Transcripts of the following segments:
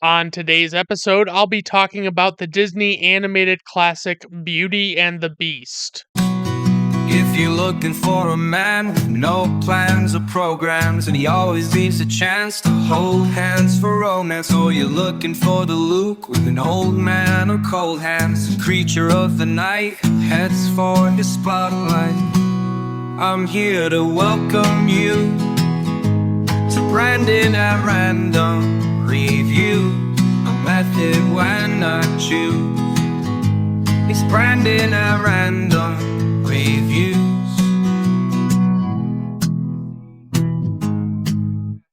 On today's episode, I'll be talking about the Disney animated classic Beauty and the Beast. If you're looking for a man with no plans or programs, and he always leaves a chance to hold hands for romance, or you're looking for the Luke with an old man or cold hands, creature of the night heads for the spotlight, I'm here to welcome you to Brandon at Random Review, a method when I choose. It's Brandon at Random Reviews.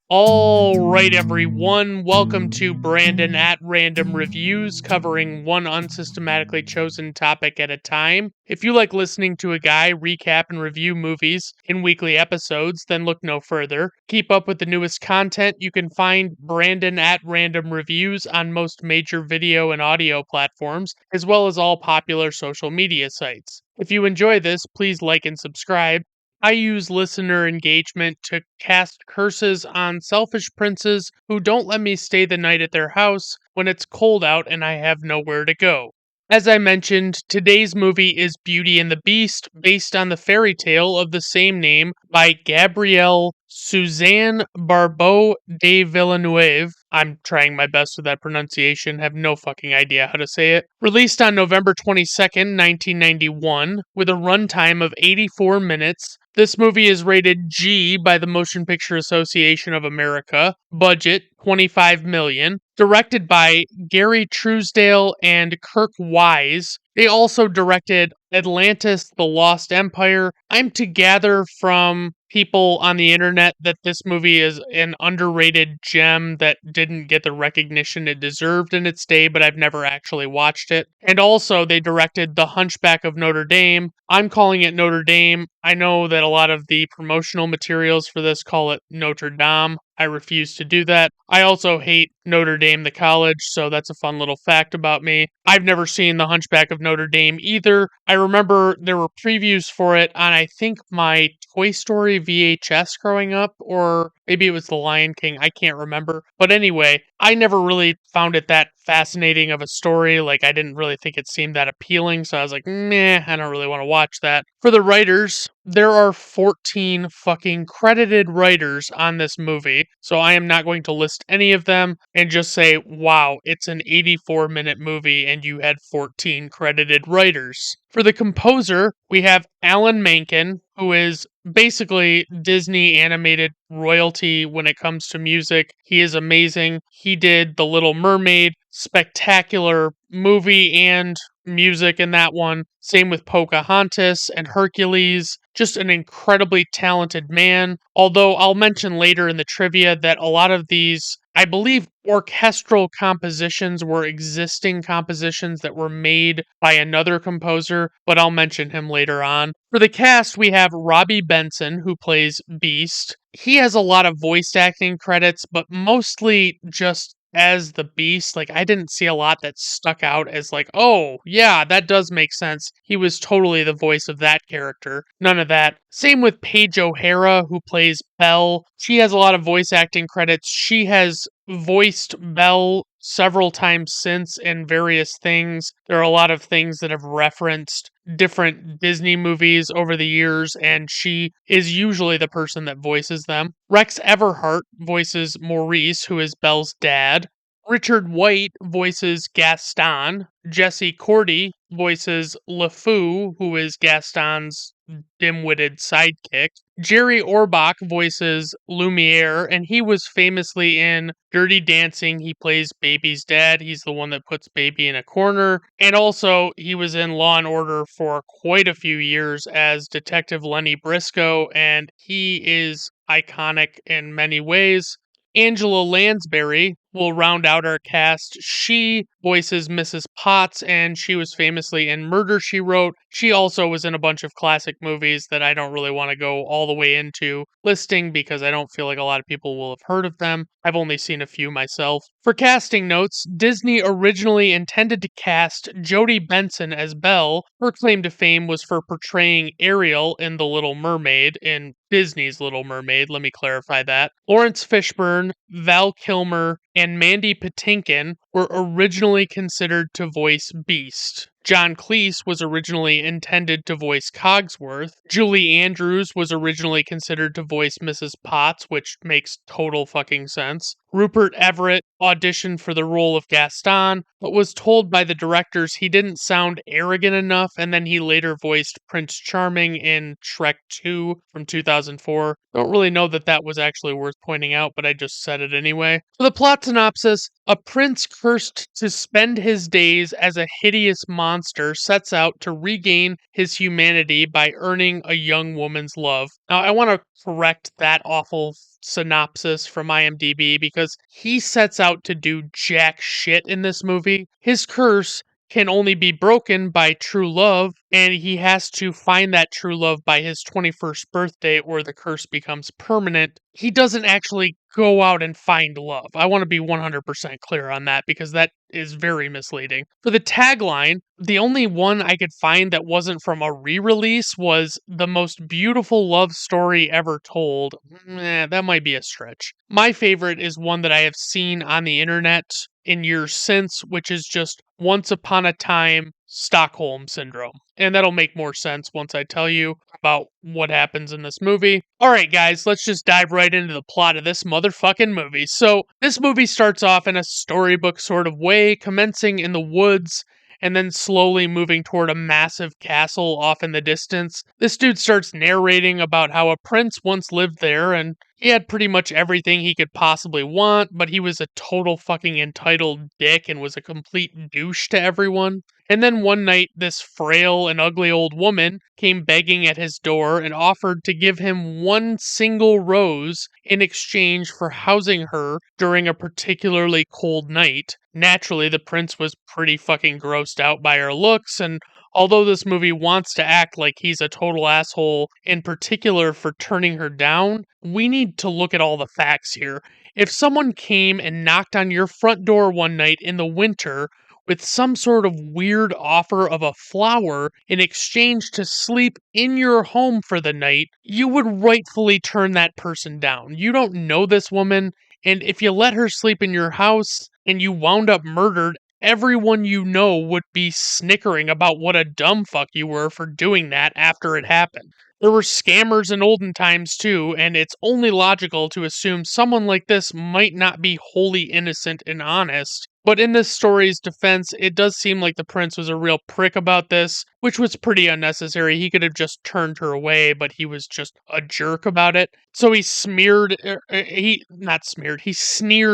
All right, everyone, welcome to Brandon at Random Reviews, covering one unsystematically chosen topic at a time. If you like listening to a guy recap and review movies in weekly episodes, then look no further. Keep up with the newest content. You can find Brandon at Random Reviews on most major video and audio platforms, as well as all popular social media sites. If you enjoy this, please like and subscribe. I use listener engagement to cast curses on selfish princes who don't let me stay the night at their house when it's cold out and I have nowhere to go. As I mentioned, today's movie is Beauty and the Beast, based on the fairy tale of the same name by Gabrielle Suzanne Barbeau de Villeneuve. I'm trying my best with that pronunciation, have no fucking idea how to say it. Released on November 22nd, 1991, with a runtime of 84 minutes. This movie is rated G by the Motion Picture Association of America. Budget $25 million. Directed by Gary Truesdale and Kirk Wise. They also directed Atlantis: The Lost Empire. I'm to gather from people on the internet that this movie is an underrated gem that didn't get the recognition it deserved in its day, but I've never actually watched it. And also, they directed The Hunchback of Notre Dame. I'm calling it Notre Dame. I know that a lot of the promotional materials for this call it Notre Dame. I refuse to do that. I also hate Notre Dame, the college, so that's a fun little fact about me. I've never seen The Hunchback of Notre Dame either. I remember there were previews for it on, I think, my Toy Story VHS growing up, or maybe it was The Lion King, I can't remember. But anyway, I never really found it that fascinating of a story. Like, I didn't really think it seemed that appealing, so I was like, meh, I don't really want to watch that. For the writers, there are 14 fucking credited writers on this movie, so I am not going to list any of them and just say, wow, it's an 84-minute movie and you had 14 credited writers. For the composer, we have Alan Menken, who is basically Disney animated royalty when it comes to music. He is amazing. He did The Little Mermaid, spectacular movie and music in that one. Same with Pocahontas and Hercules. Just an incredibly talented man. Although I'll mention later in the trivia that a lot of these, I believe, orchestral compositions were existing compositions that were made by another composer, but I'll mention him later on. For the cast, we have Robbie Benson, who plays Beast. He has a lot of voice acting credits, but mostly just as the Beast. Like, I didn't see a lot that stuck out as like, oh, yeah, that does make sense. He was totally the voice of that character. None of that. Same with Paige O'Hara, who plays Belle. She has a lot of voice acting credits. She has voiced Belle several times since in various things. There are a lot of things that have referenced different Disney movies over the years, and she is usually the person that voices them. Rex Everhart voices Maurice, who is Belle's dad. Richard White voices Gaston. Jesse Cordy voices LeFou, who is Gaston's dim-witted sidekick. Jerry Orbach voices Lumiere, and he was famously in Dirty Dancing. He plays Baby's dad. He's the one that puts Baby in a corner. And also, he was in Law and Order for quite a few years as Detective Lenny Briscoe, and he is iconic in many ways. Angela Lansbury will round out our cast. She voices Mrs. Potts, and she was famously in Murder, She Wrote. She also was in a bunch of classic movies that I don't really want to go all the way into listing because I don't feel like a lot of people will have heard of them. I've only seen a few myself. For casting notes, Disney originally intended to cast Jodie Benson as Belle. Her claim to fame was for portraying Ariel in The Little Mermaid, in Disney's Little Mermaid, let me clarify that. Lawrence Fishburne Val Kilmer, and Mandy Patinkin were originally considered to voice Beast. John Cleese was originally intended to voice Cogsworth. Julie Andrews was originally considered to voice Mrs. Potts, which makes total fucking sense. Rupert Everett auditioned for the role of Gaston, but was told by the directors he didn't sound arrogant enough, and then he later voiced Prince Charming in Shrek 2 from 2004. Don't really know that that was actually worth pointing out, but I just said it anyway. So the plot synopsis: a prince cursed to spend his days as a hideous monster sets out to regain his humanity by earning a young woman's love. Now, I want to correct that awful synopsis from IMDb because he sets out to do jack shit in this movie. His curse can only be broken by true love, and he has to find that true love by his 21st birthday or the curse becomes permanent. He doesn't actually go out and find love. I want to be 100% clear on that because that is very misleading. For the tagline, the only one I could find that wasn't from a re-release was the most beautiful love story ever told. That might be a stretch. My favorite is one that I have seen on the internet in years since, which is just Once Upon a Time Stockholm Syndrome. And that'll make more sense once I tell you about what happens in this movie. Alright, guys, let's just dive right into the plot of this motherfucking movie. So, this movie starts off in a storybook sort of way, commencing in the woods and then slowly moving toward a massive castle off in the distance. This dude starts narrating about how a prince once lived there and he had pretty much everything he could possibly want, but he was a total fucking entitled dick and was a complete douche to everyone. And then one night, this frail and ugly old woman came begging at his door and offered to give him one single rose in exchange for housing her during a particularly cold night. Naturally, the prince was pretty fucking grossed out by her looks, and although this movie wants to act like he's a total asshole, in particular for turning her down, we need to look at all the facts here. If someone came and knocked on your front door one night in the winter with some sort of weird offer of a flower in exchange to sleep in your home for the night, you would rightfully turn that person down. You don't know this woman, and if you let her sleep in your house and you wound up murdered, everyone you know would be snickering about what a dumb fuck you were for doing that after it happened. There were scammers in olden times too, and it's only logical to assume someone like this might not be wholly innocent and honest. But in this story's defense, it does seem like the prince was a real prick about this, which was pretty unnecessary. He could have just turned her away, but he was just a jerk about it. So he he sneered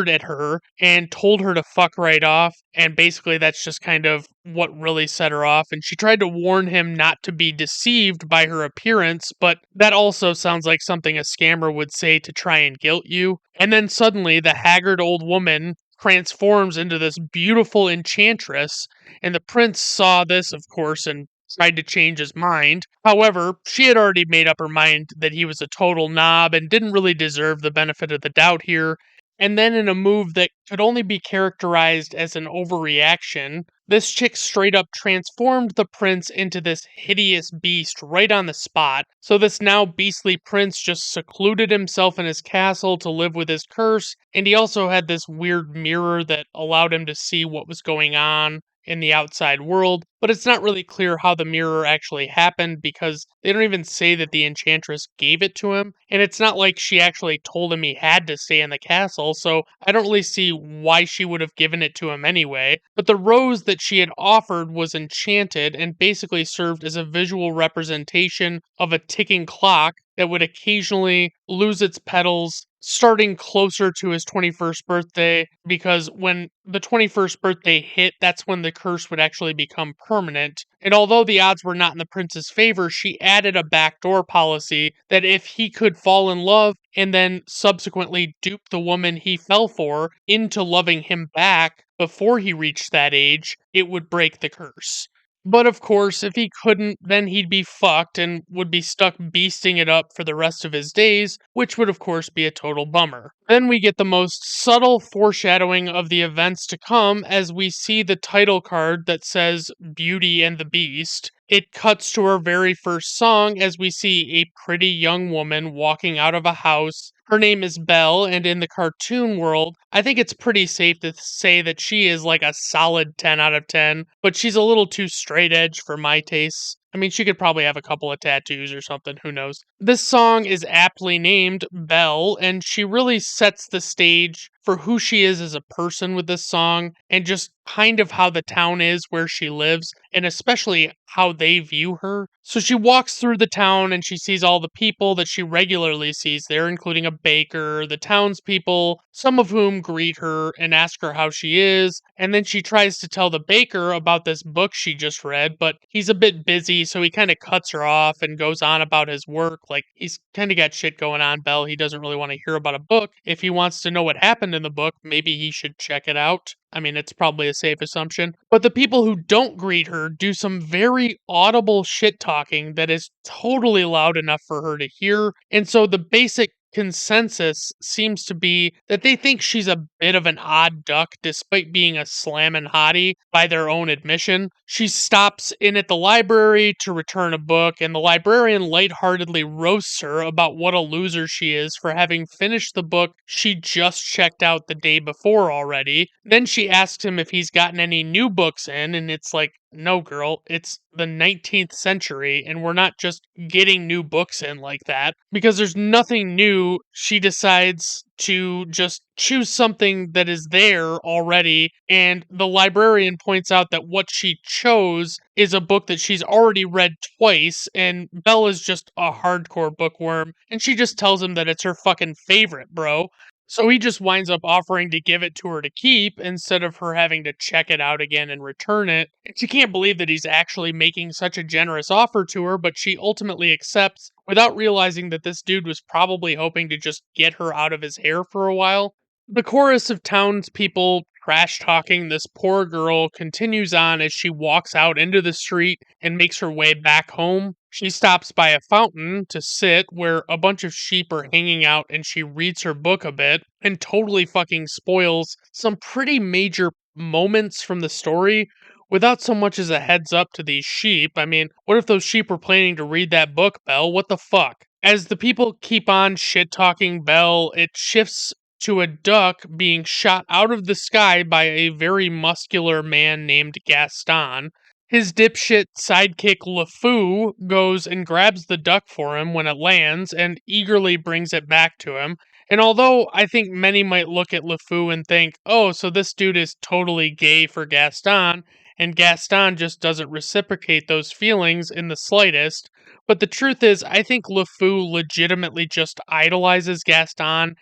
at her and told her to fuck right off. And basically, that's just kind of what really set her off. And she tried to warn him not to be deceived by her appearance, but that also sounds like something a scammer would say to try and guilt you. And then suddenly, the haggard old woman transforms into this beautiful enchantress, and the prince saw this, of course, and tried to change his mind. However, she had already made up her mind that he was a total knob and didn't really deserve the benefit of the doubt here. And then, in a move that could only be characterized as an overreaction, this chick straight up transformed the prince into this hideous beast right on the spot. So, this now beastly prince just secluded himself in his castle to live with his curse, and he also had this weird mirror that allowed him to see what was going on in the outside world, but it's not really clear how the mirror actually happened because they don't even say that the enchantress gave it to him, and it's not like she actually told him he had to stay in the castle, so I don't really see why she would have given it to him anyway. But the rose that she had offered was enchanted and basically served as a visual representation of a ticking clock that would occasionally lose its petals starting closer to his 21st birthday, because when the 21st birthday hit, that's when the curse would actually become permanent. And although the odds were not in the prince's favor, she added a backdoor policy that if he could fall in love and then subsequently dupe the woman he fell for into loving him back before he reached that age, it would break the curse. But of course, if he couldn't, then he'd be fucked and would be stuck beasting it up for the rest of his days, which would of course be a total bummer. Then we get the most subtle foreshadowing of the events to come as we see the title card that says Beauty and the Beast. It cuts to our very first song as we see a pretty young woman walking out of a house, Her name is Belle, and in the cartoon world, I think it's pretty safe to say that she is like a solid 10 out of 10, but she's a little too straight edge for my tastes. I mean, she could probably have a couple of tattoos or something, who knows. This song is aptly named Belle, and she really sets the stage for who she is as a person with this song, and just kind of how the town is where she lives, and especially how they view her. So she walks through the town and she sees all the people that she regularly sees there, including a baker, the townspeople, some of whom greet her and ask her how she is. And then she tries to tell the baker about this book she just read, but he's a bit busy, so he kind of cuts her off and goes on about his work. Like, he's kind of got shit going on, Belle. He doesn't really want to hear about a book. If he wants to know what happened in the book, maybe he should check it out. I mean, it's probably a safe assumption. But the people who don't greet her do some very audible shit talking that is totally loud enough for her to hear. And so the basic consensus seems to be that they think she's a bit of an odd duck despite being a slammin' hottie by their own admission. She stops in at the library to return a book, and the librarian lightheartedly roasts her about what a loser she is for having finished the book she just checked out the day before already. Then she asks him if he's gotten any new books in, and it's like, no, girl, it's the 19th century, and we're not just getting new books in like that. Because there's nothing new, she decides to just choose something that is there already, and the librarian points out that what she chose is a book that she's already read twice, and Belle is just a hardcore bookworm, and she just tells him that it's her fucking favorite, bro. So he just winds up offering to give it to her to keep instead of her having to check it out again and return it. And she can't believe that he's actually making such a generous offer to her, but she ultimately accepts without realizing that this dude was probably hoping to just get her out of his hair for a while. The chorus of townspeople trash talking this poor girl continues on as she walks out into the street and makes her way back home. She stops by a fountain to sit where a bunch of sheep are hanging out, and she reads her book a bit and totally fucking spoils some pretty major moments from the story without so much as a heads up to these sheep. I mean, what if those sheep were planning to read that book, Belle? What the fuck? As the people keep on shit talking Belle, it shifts to a duck being shot out of the sky by a very muscular man named Gaston. His dipshit sidekick LeFou goes and grabs the duck for him when it lands and eagerly brings it back to him. And although I think many might look at LeFou and think, oh, so this dude is totally gay for Gaston, and Gaston just doesn't reciprocate those feelings in the slightest. But the truth is, I think LeFou legitimately just idolizes Gaston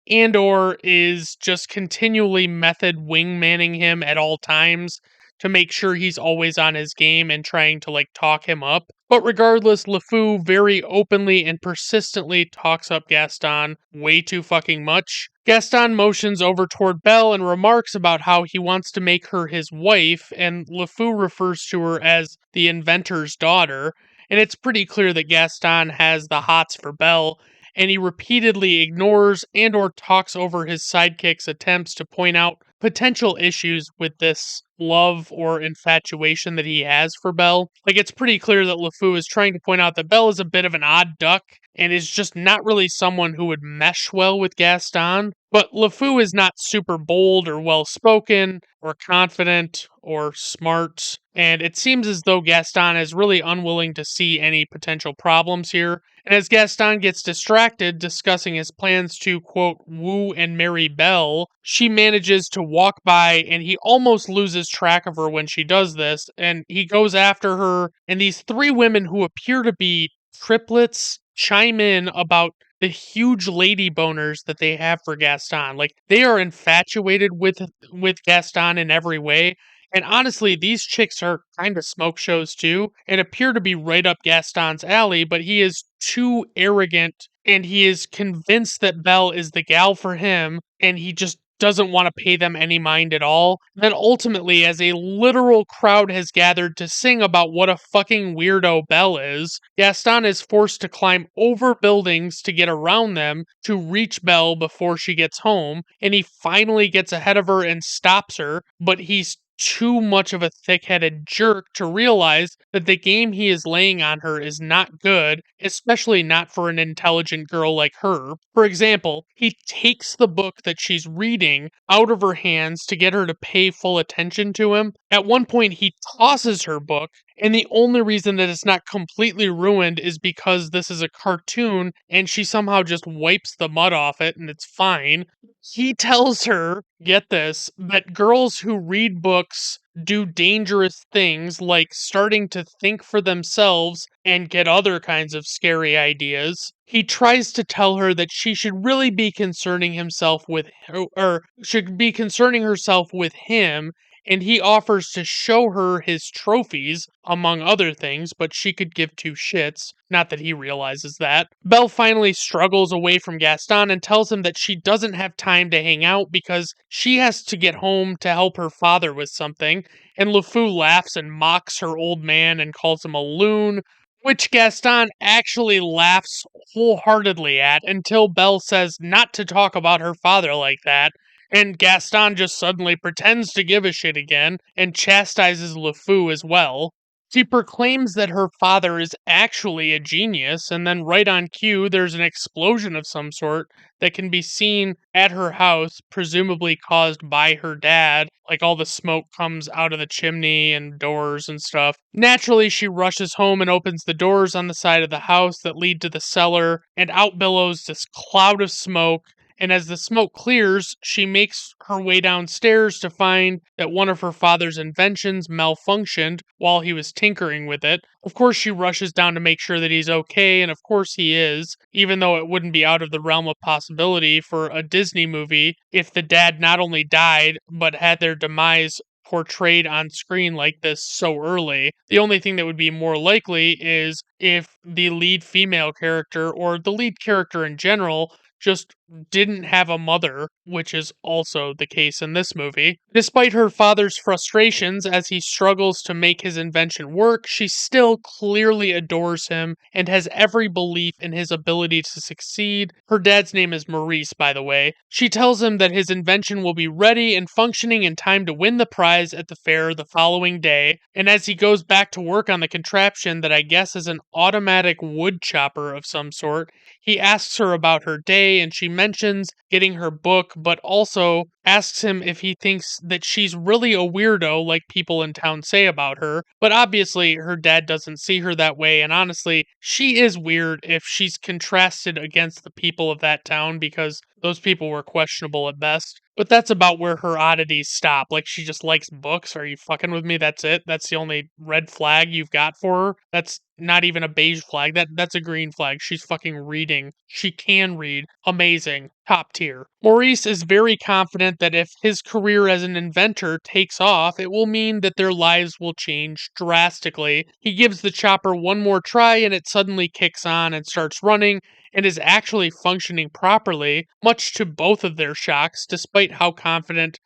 and or is just continually method wingmanning him at all times to make sure he's always on his game and trying to like talk him up. But regardless, LeFou very openly and persistently talks up Gaston way too fucking much. Gaston motions over toward Belle and remarks about how he wants to make her his wife, and LeFou refers to her as the inventor's daughter. And it's pretty clear that Gaston has the hots for Belle, and he repeatedly ignores and or talks over his sidekick's attempts to point out potential issues with this love or infatuation that he has for Belle. Like, it's pretty clear that LeFou is trying to point out that Belle is a bit of an odd duck and is just not really someone who would mesh well with Gaston. But LeFou is not super bold or well spoken or confident or smart, and it seems as though Gaston is really unwilling to see any potential problems here. And as Gaston gets distracted discussing his plans to, quote, woo and marry Belle, she manages to walk by and he almost loses track of her when she does this. And he goes after her, and these three women who appear to be triplets chime in about the huge lady boners that they have for Gaston. Like, they are infatuated with Gaston in every way. And honestly, these chicks are kind of smoke shows too, and appear to be right up Gaston's alley, but he is too arrogant and he is convinced that Belle is the gal for him, and he just doesn't want to pay them any mind at all. Then ultimately, as a literal crowd has gathered to sing about what a fucking weirdo Belle is, Gaston is forced to climb over buildings to get around them to reach Belle before she gets home, and he finally gets ahead of her and stops her, but he's too much of a thick-headed jerk to realize that the game he is laying on her is not good, especially not for an intelligent girl like her. For example, he takes the book that she's reading out of her hands to get her to pay full attention to him. At one point, he tosses her book, and the only reason that it's not completely ruined is because this is a cartoon and she somehow just wipes the mud off it and it's fine. He tells her, get this, that girls who read books do dangerous things like starting to think for themselves and get other kinds of scary ideas. He tries to tell her that she should really be concerning himself with or should be concerning herself with him, and he offers to show her his trophies, among other things, but she could give two shits. Not that he realizes that. Belle finally struggles away from Gaston and tells him that she doesn't have time to hang out because she has to get home to help her father with something, and LeFou laughs and mocks her old man and calls him a loon, which Gaston actually laughs wholeheartedly at until Belle says not to talk about her father like that, and Gaston just suddenly pretends to give a shit again and chastises LeFou as well. She proclaims that her father is actually a genius, and then right on cue, there's an explosion of some sort that can be seen at her house, presumably caused by her dad. Like all the smoke comes out of the chimney and doors and stuff. Naturally, she rushes home and opens the doors on the side of the house that lead to the cellar, and out billows this cloud of smoke. And as the smoke clears, she makes her way downstairs to find that one of her father's inventions malfunctioned while he was tinkering with it. Of course, she rushes down to make sure that he's okay, and of course he is, even though it wouldn't be out of the realm of possibility for a Disney movie if the dad not only died, but had their demise portrayed on screen like this so early. The only thing that would be more likely is if the lead female character, or the lead character in general, just didn't have a mother, which is also the case in this movie. Despite her father's frustrations as he struggles to make his invention work, she still clearly adores him and has every belief in his ability to succeed. Her dad's name is Maurice, by the way. She tells him that his invention will be ready and functioning in time to win the prize at the fair the following day, and as he goes back to work on the contraption that I guess is an automatic wood chopper of some sort, he asks her about her day, and she mentions getting her book, but also asks him if he thinks that she's really a weirdo like people in town say about her. But obviously, her dad doesn't see her that way, and honestly, she is weird if she's contrasted against the people of that town because those people were questionable at best. But that's about where her oddities stop. Like, she just likes books. Are you fucking with me? That's it? That's the only red flag you've got for her? That's not even a beige flag. That's a green flag. She's fucking reading. She can read. Amazing. Top tier. Maurice is very confident that if his career as an inventor takes off, it will mean that their lives will change drastically. He gives the chopper one more try and it suddenly kicks on and starts running and is actually functioning properly, much to both of their shocks, despite how confident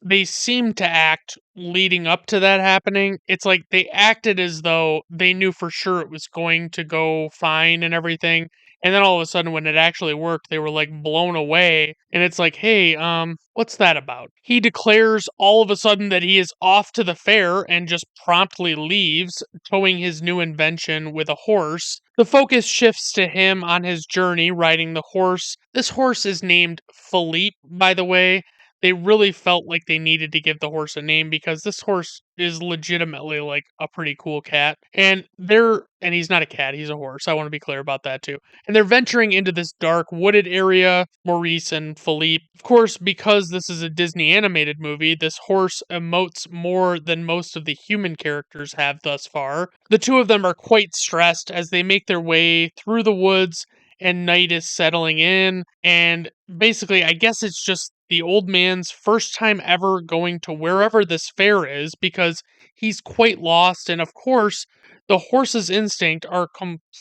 they seem to act leading up to that happening. It's like they acted as though they knew for sure it was going to go fine and everything. And then all of a sudden, when it actually worked, they were like blown away. And it's like, hey, what's that about? He declares all of a sudden that he is off to the fair and just promptly leaves, towing his new invention with a horse. The focus shifts to him on his journey riding the horse. This horse is named Philippe, by the way. They really felt like they needed to give the horse a name because this horse is legitimately like a pretty cool cat. And he's not a cat, he's a horse. I want to be clear about that too. And they're venturing into this dark wooded area, Maurice and Philippe. Of course, because this is a Disney animated movie, this horse emotes more than most of the human characters have thus far. The two of them are quite stressed as they make their way through the woods and night is settling in. And basically, I guess it's just the old man's first time ever going to wherever this fair is because he's quite lost. And of course, the horse's instinct are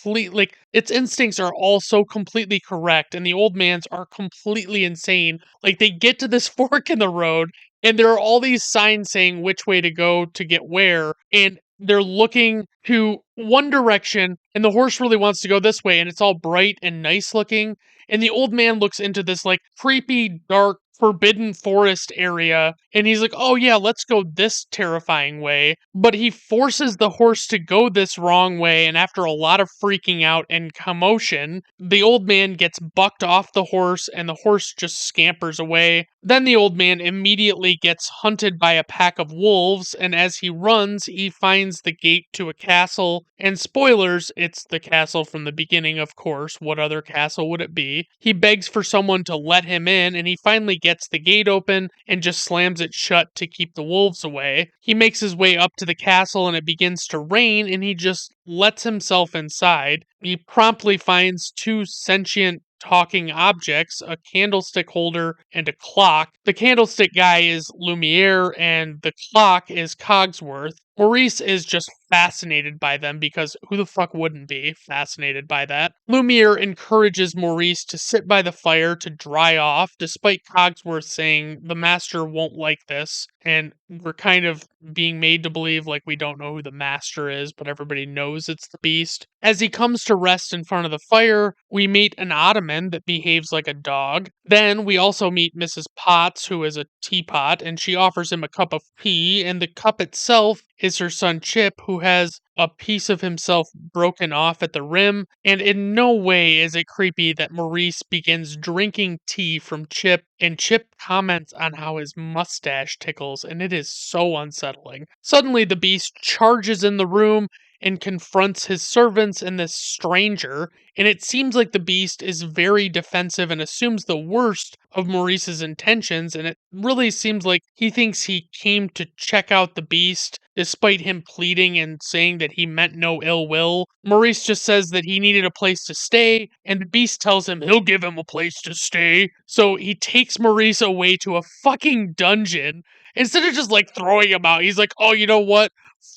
like its instincts are all so completely correct, and the old man's are completely insane. Like they get to this fork in the road, and there are all these signs saying which way to go to get where, and they're looking to one direction, and the horse really wants to go this way, and it's all bright and nice looking. And the old man looks into this like creepy, dark forbidden forest area, and he's like, oh yeah, let's go this terrifying way, but he forces the horse to go this wrong way, and after a lot of freaking out and commotion, the old man gets bucked off the horse and the horse just scampers away. Then the old man immediately gets hunted by a pack of wolves, and as he runs, he finds the gate to a castle, and spoilers, it's the castle from the beginning, of course. What other castle would it be? He begs for someone to let him in, and he finally gets the gate open and just slams it shut to keep the wolves away. He makes his way up to the castle and it begins to rain, and he just lets himself inside. He promptly finds two sentient talking objects, a candlestick holder and a clock. The candlestick guy is Lumiere and the clock is Cogsworth. Maurice is just fascinated by them because who the fuck wouldn't be fascinated by that? Lumiere encourages Maurice to sit by the fire to dry off, despite Cogsworth saying the master won't like this, and we're kind of being made to believe like we don't know who the master is, but everybody knows it's the beast. As he comes to rest in front of the fire, we meet an ottoman that behaves like a dog. Then we also meet Mrs. Potts, who is a teapot, and she offers him a cup of tea, and the cup itself is her son Chip, who has a piece of himself broken off at the rim, and in no way is it creepy that Maurice begins drinking tea from Chip, and Chip comments on how his mustache tickles, and it is so unsettling. Suddenly, the beast charges in the room and confronts his servants and this stranger, and it seems like the beast is very defensive and assumes the worst of Maurice's intentions, and it really seems like he thinks he came to check out the beast, despite him pleading and saying that he meant no ill will. Maurice just says that he needed a place to stay, and the beast tells him he'll give him a place to stay. So he takes Maurice away to a fucking dungeon. Instead of just like throwing him out, he's like, oh, you know what?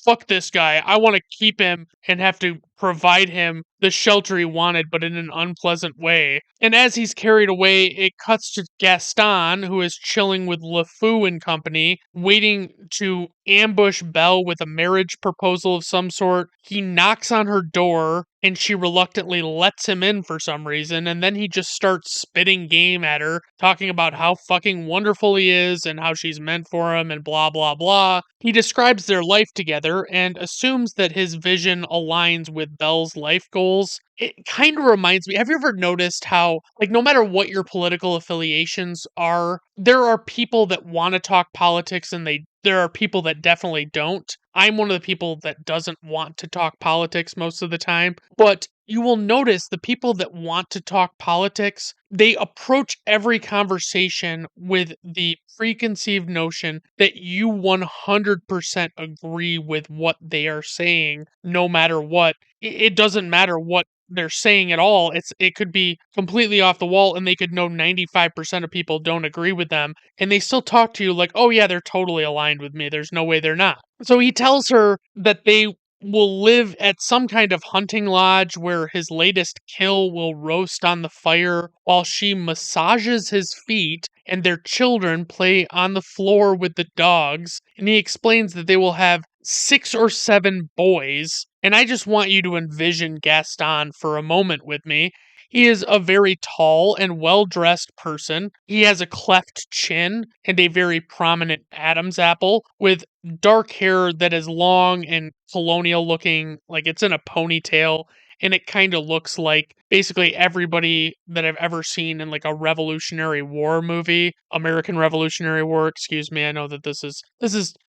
Fuck this guy. I want to keep him and have to provide him the shelter he wanted, but in an unpleasant way. And as he's carried away, it cuts to Gaston, who is chilling with LeFou and company, waiting to ambush Belle with a marriage proposal of some sort. He knocks on her door, and she reluctantly lets him in for some reason, and then he just starts spitting game at her, talking about how fucking wonderful he is and how she's meant for him and blah blah blah. He describes their life together and assumes that his vision aligns with Belle's life goals. It kind of reminds me, have you ever noticed how, like, no matter what your political affiliations are, there are people that want to talk politics and there are people that definitely don't. I'm one of the people that doesn't want to talk politics most of the time, but you will notice the people that want to talk politics, they approach every conversation with the preconceived notion that you 100% agree with what they are saying, no matter what. It doesn't matter what they're saying at all. It could be completely off the wall and they could know 95% of people don't agree with them and they still talk to you like, "Oh yeah, they're totally aligned with me. There's no way they're not." So he tells her that they will live at some kind of hunting lodge where his latest kill will roast on the fire while she massages his feet and their children play on the floor with the dogs. And he explains that they will have 6 or 7 boys. And I just want you to envision Gaston for a moment with me. He is a very tall and well dressed person. He has a cleft chin and a very prominent Adam's apple with dark hair that is long and colonial looking, like it's in a ponytail. And it kind of looks like basically everybody that I've ever seen in like a Revolutionary War movie, American Revolutionary War, excuse me. I know that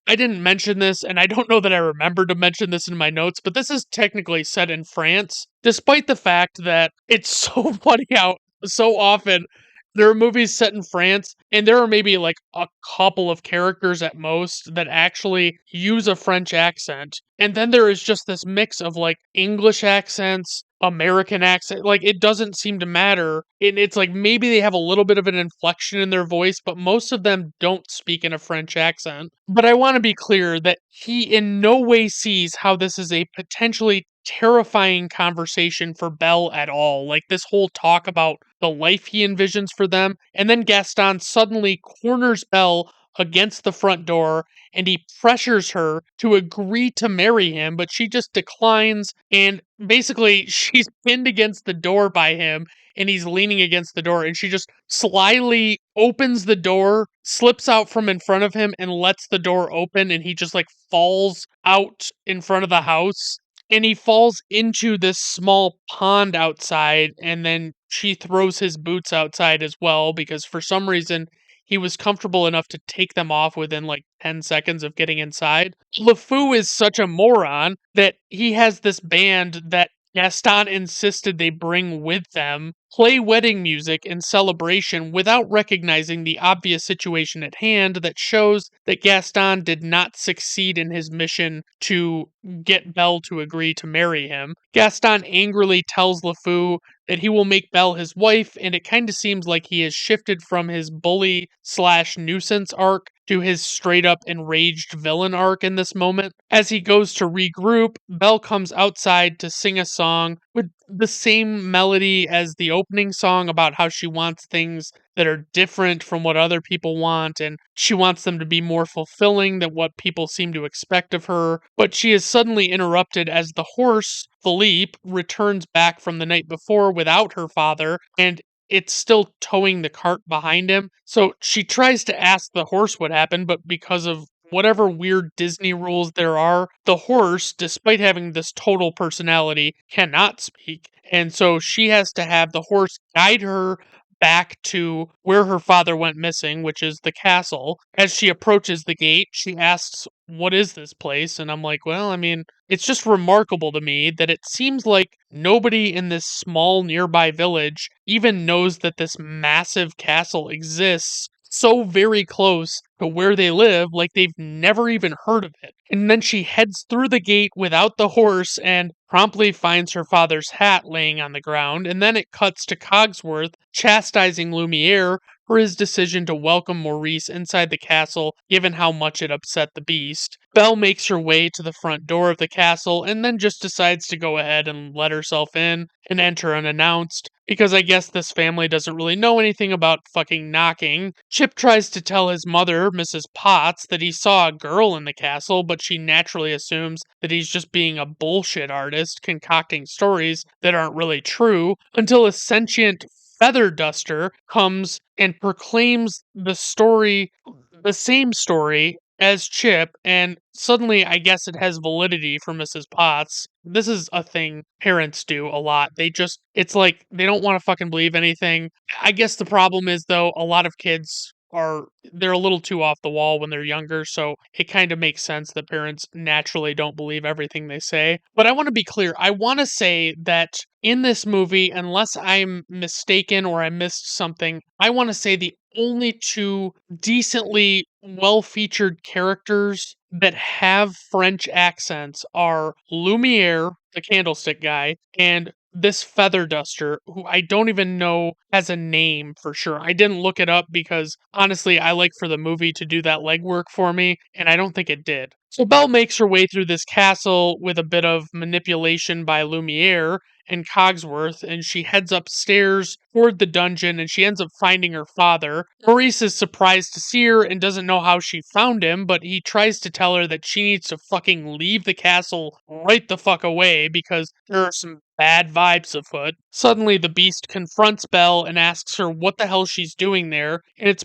I didn't mention this and I don't know that I remember to mention this in my notes, but this is technically set in France, despite the fact that it's so funny how so often there are movies set in France, and there are maybe like a couple of characters at most that actually use a French accent. And then there is just this mix of like English accents, American accent. Like it doesn't seem to matter. And it's like maybe they have a little bit of an inflection in their voice, but most of them don't speak in a French accent. But I want to be clear that he in no way sees how this is a potentially terrifying conversation for Belle at all. Like this whole talk about the life he envisions for them. And then Gaston suddenly corners Belle against the front door, and he pressures her to agree to marry him, but she just declines, and basically she's pinned against the door by him, and he's leaning against the door, and she just slyly opens the door, slips out from in front of him, and lets the door open, and he just like falls out in front of the house, and he falls into this small pond outside, and then she throws his boots outside as well because for some reason he was comfortable enough to take them off within like 10 seconds of getting inside. LeFou is such a moron that he has this band that Gaston insisted they bring with them, play wedding music in celebration without recognizing the obvious situation at hand that shows that Gaston did not succeed in his mission to get Belle to agree to marry him. Gaston angrily tells LeFou that he will make Belle his wife, and it kind of seems like he has shifted from his bully slash nuisance arc to his straight up enraged villain arc in this moment. As he goes to regroup, Belle comes outside to sing a song with the same melody as the opening song about how she wants things that are different from what other people want, and she wants them to be more fulfilling than what people seem to expect of her. But she is suddenly interrupted as the horse, Philippe, returns back from the night before without her father, and it's still towing the cart behind him. So she tries to ask the horse what happened, but because of whatever weird Disney rules there are, the horse, despite having this total personality, cannot speak. And so she has to have the horse guide her back to where her father went missing, which is the castle. As she approaches the gate, she asks, "What is this place?" And I'm like, well, I mean, it's just remarkable to me that it seems like nobody in this small nearby village even knows that this massive castle exists so very close to where they live, like they've never even heard of it. And then she heads through the gate without the horse and promptly finds her father's hat laying on the ground. And then it cuts to Cogsworth chastising Lumiere for his decision to welcome Maurice inside the castle, given how much it upset the beast. Belle makes her way to the front door of the castle and then just decides to go ahead and let herself in and enter unannounced, because I guess this family doesn't really know anything about fucking knocking. Chip tries to tell his mother, Mrs. Potts, that he saw a girl in the castle, but she naturally assumes that he's just being a bullshit artist concocting stories that aren't really true, until a sentient feather duster comes and proclaims the same story as Chip, and suddenly I guess it has validity for Mrs. Potts. This is a thing parents do a lot. It's like they don't want to fucking believe anything. I guess the problem is, though, a lot of kids they're a little too off the wall when they're younger, so it kind of makes sense that parents naturally don't believe everything they say. But I want to be clear. I want to say that in this movie, unless I'm mistaken or I missed something, I want to say the only two decently well featured characters that have French accents are Lumiere, the candlestick guy, and this feather duster, who I don't even know has a name for sure. I didn't look it up because honestly, I like for the movie to do that legwork for me, and I don't think it did. So Belle makes her way through this castle with a bit of manipulation by Lumiere and Cogsworth, and she heads upstairs toward the dungeon, and she ends up finding her father. Maurice is surprised to see her and doesn't know how she found him, but he tries to tell her that she needs to fucking leave the castle right the fuck away because there are some bad vibes afoot. Suddenly, the beast confronts Belle and asks her what the hell she's doing there, and it's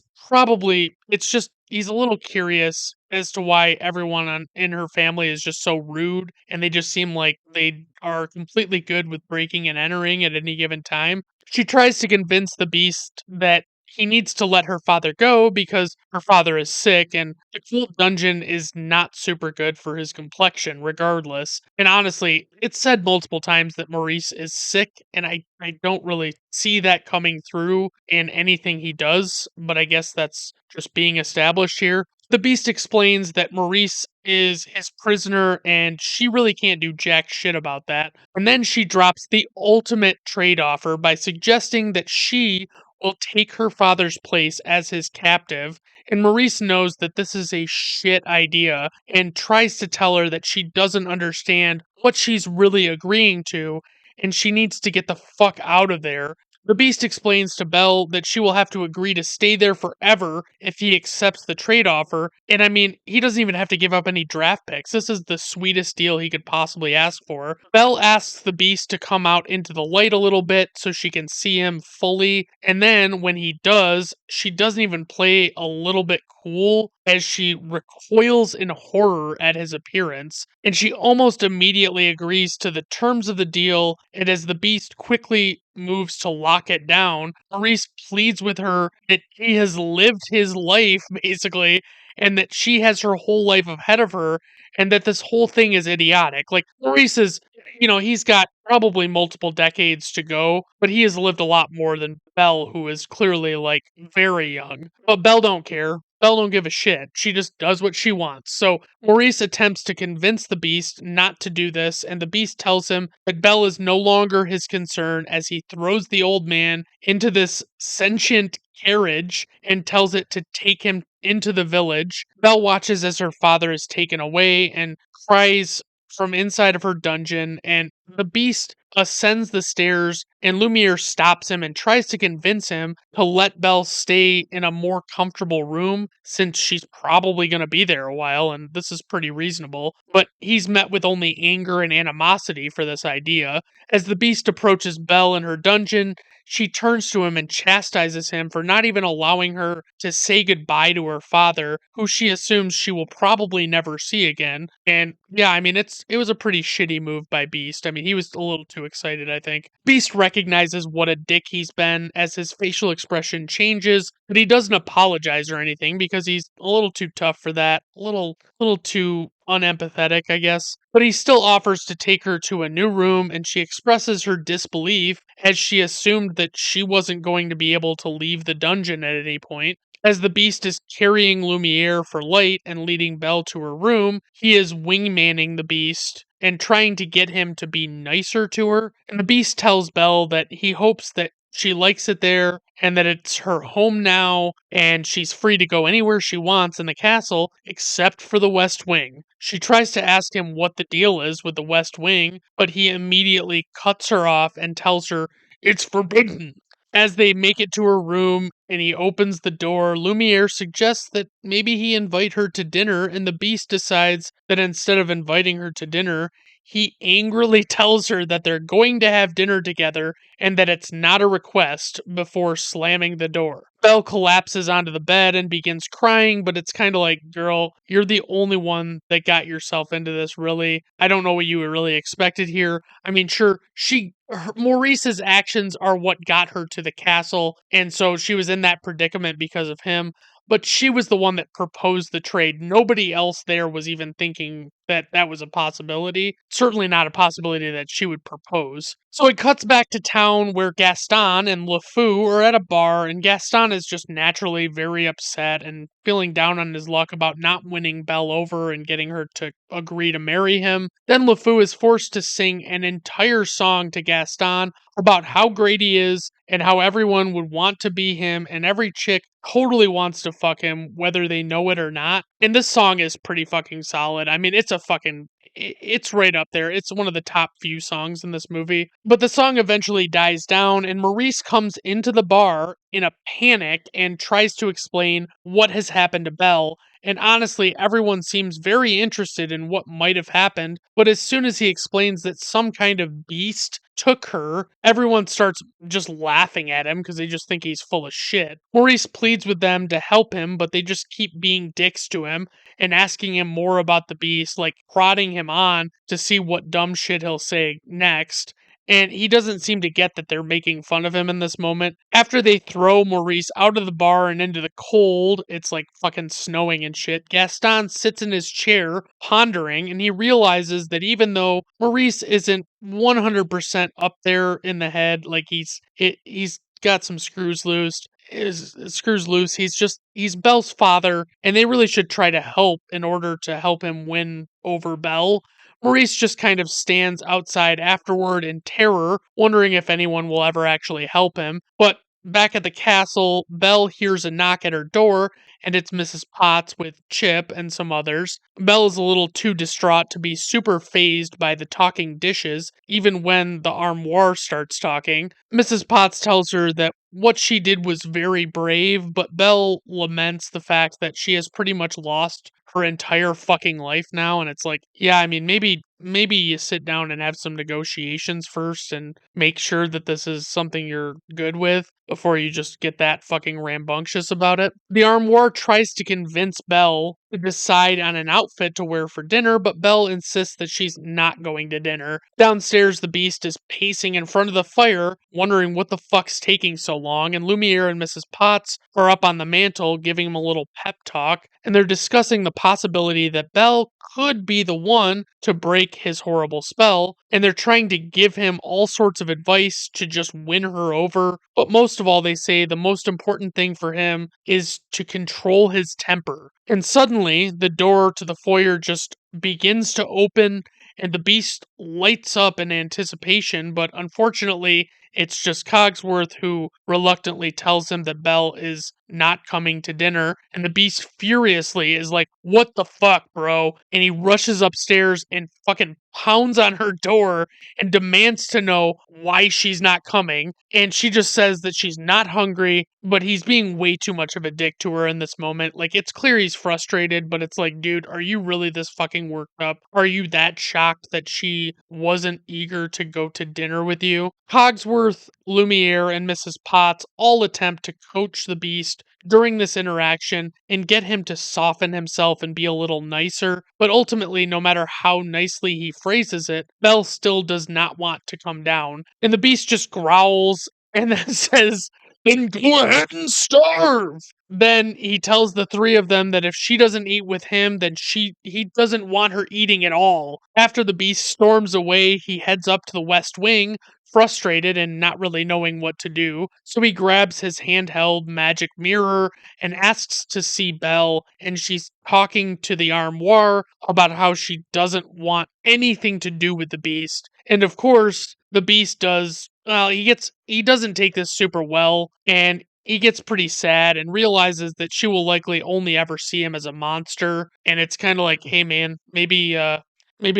just, he's a little curious as to why everyone in her family is just so rude, and they just seem like they are completely good with breaking and entering at any given time. She tries to convince the beast that he needs to let her father go because her father is sick, and the cool dungeon is not super good for his complexion, regardless. And honestly, it's said multiple times that Maurice is sick, and I don't really see that coming through in anything he does, but I guess that's just being established here. The Beast explains that Maurice is his prisoner and she really can't do jack shit about that. And then she drops the ultimate trade offer by suggesting that she will take her father's place as his captive. And Maurice knows that this is a shit idea and tries to tell her that she doesn't understand what she's really agreeing to and she needs to get the fuck out of there. The Beast explains to Belle that she will have to agree to stay there forever if he accepts the trade offer. And I mean, he doesn't even have to give up any draft picks. This is the sweetest deal he could possibly ask for. Belle asks the Beast to come out into the light a little bit so she can see him fully. And then when he does, she doesn't even play a little bit cool as she recoils in horror at his appearance. And she almost immediately agrees to the terms of the deal. And as the Beast quickly moves to lock it down, Maurice pleads with her that he has lived his life, basically, and that she has her whole life ahead of her, and that this whole thing is idiotic. Like, Maurice is, he's got probably multiple decades to go, but he has lived a lot more than Belle, who is clearly, like, very young. But Belle don't care. Belle don't give a shit. She just does what she wants. So Maurice attempts to convince the Beast not to do this, and the Beast tells him that Belle is no longer his concern as he throws the old man into this sentient carriage and tells it to take him into the village. Belle watches as her father is taken away and cries from inside of her dungeon, and the Beast ascends the stairs, and Lumiere stops him and tries to convince him to let Belle stay in a more comfortable room since she's probably going to be there a while, and this is pretty reasonable. But he's met with only anger and animosity for this idea. As the Beast approaches Belle in her dungeon, she turns to him and chastises him for not even allowing her to say goodbye to her father, who she assumes she will probably never see again. And yeah, I mean, it was a pretty shitty move by Beast. I mean, he was a little too excited, I think. Beast recognizes what a dick he's been as his facial expression changes, but he doesn't apologize or anything because he's a little too tough for that. A little too unempathetic, I guess. But he still offers to take her to a new room, and she expresses her disbelief as she assumed that she wasn't going to be able to leave the dungeon at any point. As the Beast is carrying Lumiere for light and leading Belle to her room, he is wingmanning the Beast and trying to get him to be nicer to her. And the Beast tells Belle that he hopes that she likes it there and that it's her home now and she's free to go anywhere she wants in the castle except for the West Wing. She tries to ask him what the deal is with the West Wing, but he immediately cuts her off and tells her it's forbidden. As they make it to her room and he opens the door, Lumiere suggests that maybe he invite her to dinner, and the Beast decides that instead of inviting her to dinner, he angrily tells her that they're going to have dinner together and that it's not a request before slamming the door. Belle collapses onto the bed and begins crying, but it's kind of like, girl, you're the only one that got yourself into this, really. I don't know what you really expected here. I mean, sure, Maurice's actions are what got her to the castle, and so she was in that predicament because of him. But she was the one that proposed the trade. Nobody else there was even thinking that that was a possibility. Certainly not a possibility that she would propose. So it cuts back to town where Gaston and LeFou are at a bar, and Gaston is just naturally very upset and feeling down on his luck about not winning Belle over and getting her to agree to marry him. Then LeFou is forced to sing an entire song to Gaston about how great he is and how everyone would want to be him, and every chick totally wants to fuck him, whether they know it or not. And this song is pretty fucking solid. I mean, it's right up there. It's one of the top few songs in this movie. But the song eventually dies down, and Maurice comes into the bar in a panic and tries to explain what has happened to Belle. And honestly, everyone seems very interested in what might have happened. But as soon as he explains that some kind of beast took her, everyone starts just laughing at him because they just think he's full of shit. Maurice pleads with them to help him, but they just keep being dicks to him and asking him more about the beast, like prodding him on to see what dumb shit he'll say next. And he doesn't seem to get that they're making fun of him in this moment. After they throw Maurice out of the bar and into the cold, it's like fucking snowing and shit, Gaston sits in his chair, pondering, and he realizes that even though Maurice isn't 100% up there in the head, like he's got some screws loose, he's Belle's father, and they really should try to help in order to help him win over Belle. Maurice just kind of stands outside afterward in terror, wondering if anyone will ever actually help him. But Back at the castle, Belle hears a knock at her door, and it's Mrs. Potts with Chip and some others. Belle is a little too distraught to be super phased by the talking dishes, even when the armoire starts talking. Mrs. Potts tells her that what she did was very brave, but Belle laments the fact that she has pretty much lost her entire fucking life now, and it's like, yeah, I mean, maybe you sit down and have some negotiations first and make sure that this is something you're good with before you just get that fucking rambunctious about it. The armoire tries to convince Belle to decide on an outfit to wear for dinner, but Belle insists that she's not going to dinner. Downstairs, the Beast is pacing in front of the fire, wondering what the fuck's taking so long, and Lumiere and Mrs. Potts are up on the mantle giving him a little pep talk, and they're discussing the possibility that Belle could be the one to break his horrible spell, and they're trying to give him all sorts of advice to just win her over. But most of all, they say the most important thing for him is to control his temper. And suddenly, the door to the foyer just begins to open, and the Beast lights up in anticipation, but unfortunately, it's just Cogsworth who reluctantly tells him that Belle is not coming to dinner, and the Beast furiously is like, "What the fuck, bro?" And he rushes upstairs and fucking pounds on her door and demands to know why she's not coming. And she just says that she's not hungry, but he's being way too much of a dick to her in this moment. Like, it's clear he's frustrated, but it's like, dude, are you really this fucking worked up? Are you that shocked that she wasn't eager to go to dinner with you? Cogsworth, Lumiere, and Mrs. Potts all attempt to coach the Beast during this interaction and get him to soften himself and be a little nicer, but ultimately, no matter how nicely he phrases it, Belle still does not want to come down. And the Beast just growls and then says, "Then go ahead and starve!" Then he tells the three of them that if she doesn't eat with him, then he doesn't want her eating at all. After the Beast storms away, he heads up to the West Wing, frustrated and not really knowing what to do. So he grabs his handheld magic mirror and asks to see Belle, and she's talking to the armoire about how she doesn't want anything to do with the Beast. And of course, the Beast does, well, he doesn't take this super well, and he gets pretty sad and realizes that she will likely only ever see him as a monster. And it's kind of like, hey man, maybe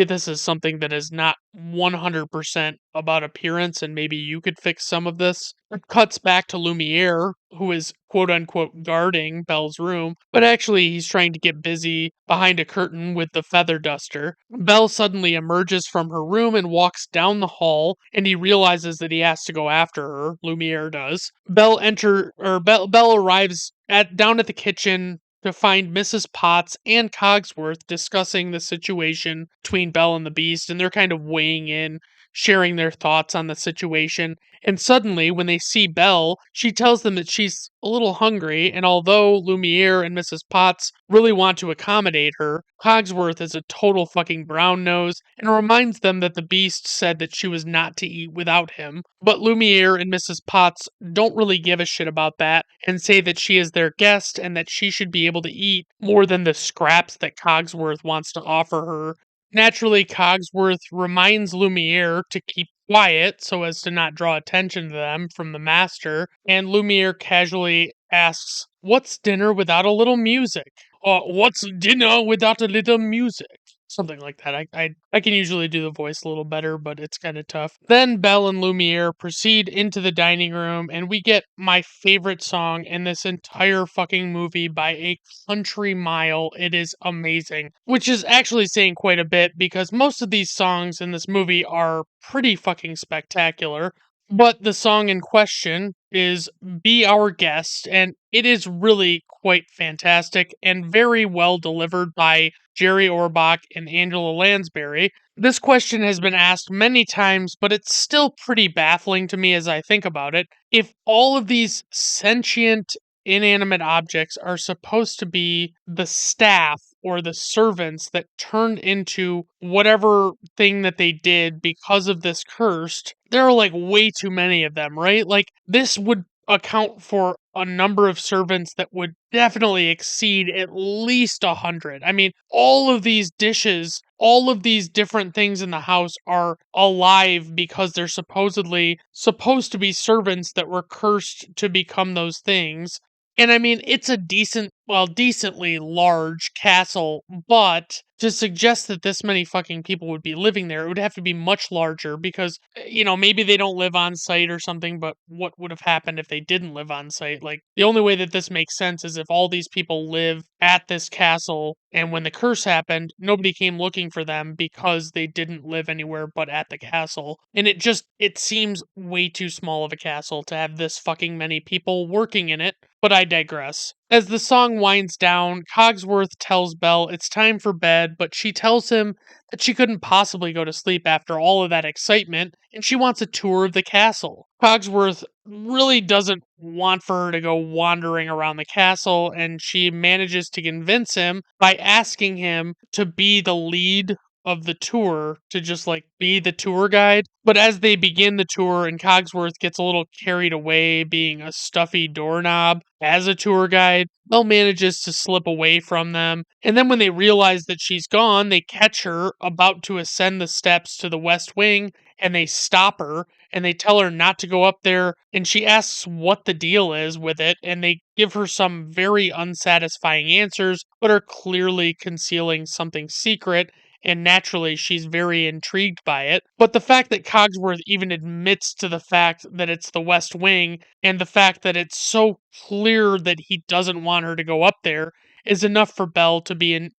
this is something that is not 100% about appearance, and maybe you could fix some of this. It cuts back to Lumiere, who is quote unquote guarding Belle's room, but actually he's trying to get busy behind a curtain with the feather duster. Belle suddenly emerges from her room and walks down the hall, and he realizes that he has to go after her. Lumiere does. Belle arrives down at the kitchen to find Mrs. Potts and Cogsworth discussing the situation between Belle and the Beast, and they're kind of weighing in, sharing their thoughts on the situation. And suddenly, when they see Belle, she tells them that she's a little hungry, and although Lumiere and Mrs. Potts really want to accommodate her, Cogsworth is a total fucking brown nose and reminds them that the Beast said that she was not to eat without him. But Lumiere and Mrs. Potts don't really give a shit about that and say that she is their guest and that she should be able to eat more than the scraps that Cogsworth wants to offer her. Naturally, Cogsworth reminds Lumiere to keep quiet so as to not draw attention to them from the master, and Lumiere casually asks, "What's dinner without a little music?" Or, "What's dinner without a little music?" Something like that. I can usually do the voice a little better, but it's kind of tough. Then Belle and Lumiere proceed into the dining room, and we get my favorite song in this entire fucking movie by a country mile. It is amazing, which is actually saying quite a bit because most of these songs in this movie are pretty fucking spectacular. But the song in question is Be Our Guest, and it is really quite fantastic and very well delivered by Jerry Orbach and Angela Lansbury. This question has been asked many times, but it's still pretty baffling to me as I think about it. If all of these sentient, inanimate objects are supposed to be the staff or the servants that turned into whatever thing that they did because of this cursed, there are like way too many of them, right? Like, this would account for a number of servants that would definitely exceed at least 100. I mean, all of these dishes all of these different things in the house are alive because they're supposedly supposed to be servants that were cursed to become those things. And I mean, it's a decently large castle, but to suggest that this many fucking people would be living there, it would have to be much larger because, maybe they don't live on site or something, but what would have happened if they didn't live on site? Like, the only way that this makes sense is if all these people live at this castle, and when the curse happened, nobody came looking for them because they didn't live anywhere but at the castle. And it seems way too small of a castle to have this fucking many people working in it, but I digress. As the song winds down, Cogsworth tells Belle it's time for bed, but she tells him that she couldn't possibly go to sleep after all of that excitement, and she wants a tour of the castle. Cogsworth really doesn't want for her to go wandering around the castle, and she manages to convince him by asking him to be the lead of the tour, to just like be the tour guide. But as they begin the tour and Cogsworth gets a little carried away being a stuffy doorknob as a tour guide, Belle manages to slip away from them. And then when they realize that she's gone, they catch her about to ascend the steps to the West Wing, and they stop her and they tell her not to go up there, and she asks what the deal is with it, and they give her some very unsatisfying answers but are clearly concealing something secret, and naturally she's very intrigued by it. But the fact that Cogsworth even admits to the fact that it's the West Wing, and the fact that it's so clear that he doesn't want her to go up there, is enough for Belle to be